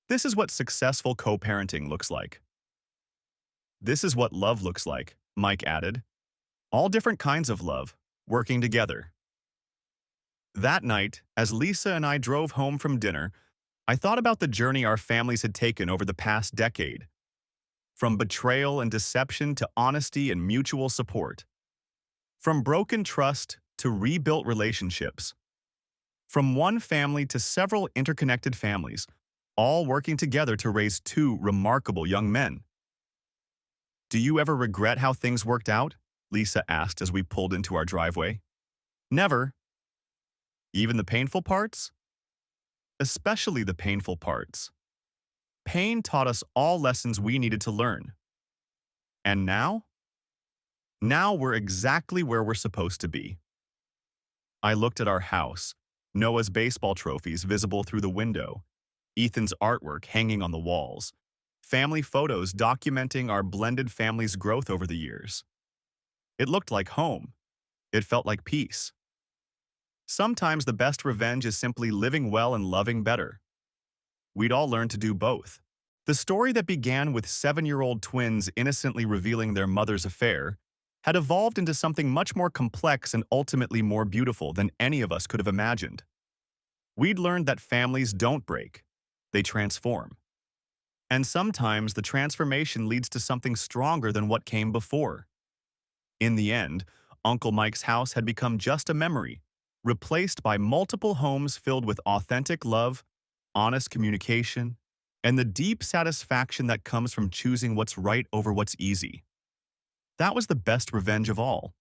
"This is what successful co-parenting looks like." "This is what love looks like," Mike added. "All different kinds of love, working together." That night, as Lisa and I drove home from dinner, I thought about the journey our families had taken over the past decade. From betrayal and deception to honesty and mutual support. From broken trust to rebuilt relationships. From one family to several interconnected families, all working together to raise two remarkable young men. "Do you ever regret how things worked out?" Lisa asked as we pulled into our driveway. "Never." "Even the painful parts?" "Especially the painful parts. Pain taught us all lessons we needed to learn." "And now?" "Now we're exactly where we're supposed to be." I looked at our house, Noah's baseball trophies visible through the window, Ethan's artwork hanging on the walls, family photos documenting our blended family's growth over the years. It looked like home. It felt like peace. Sometimes the best revenge is simply living well and loving better. We'd all learn to do both. The story that began with 7-year-old twins innocently revealing their mother's affair had evolved into something much more complex and ultimately more beautiful than any of us could have imagined. We'd learned that families don't break, they transform. And sometimes the transformation leads to something stronger than what came before. In the end, Uncle Mike's house had become just a memory, replaced by multiple homes filled with authentic love, honest communication, and the deep satisfaction that comes from choosing what's right over what's easy. That was the best revenge of all.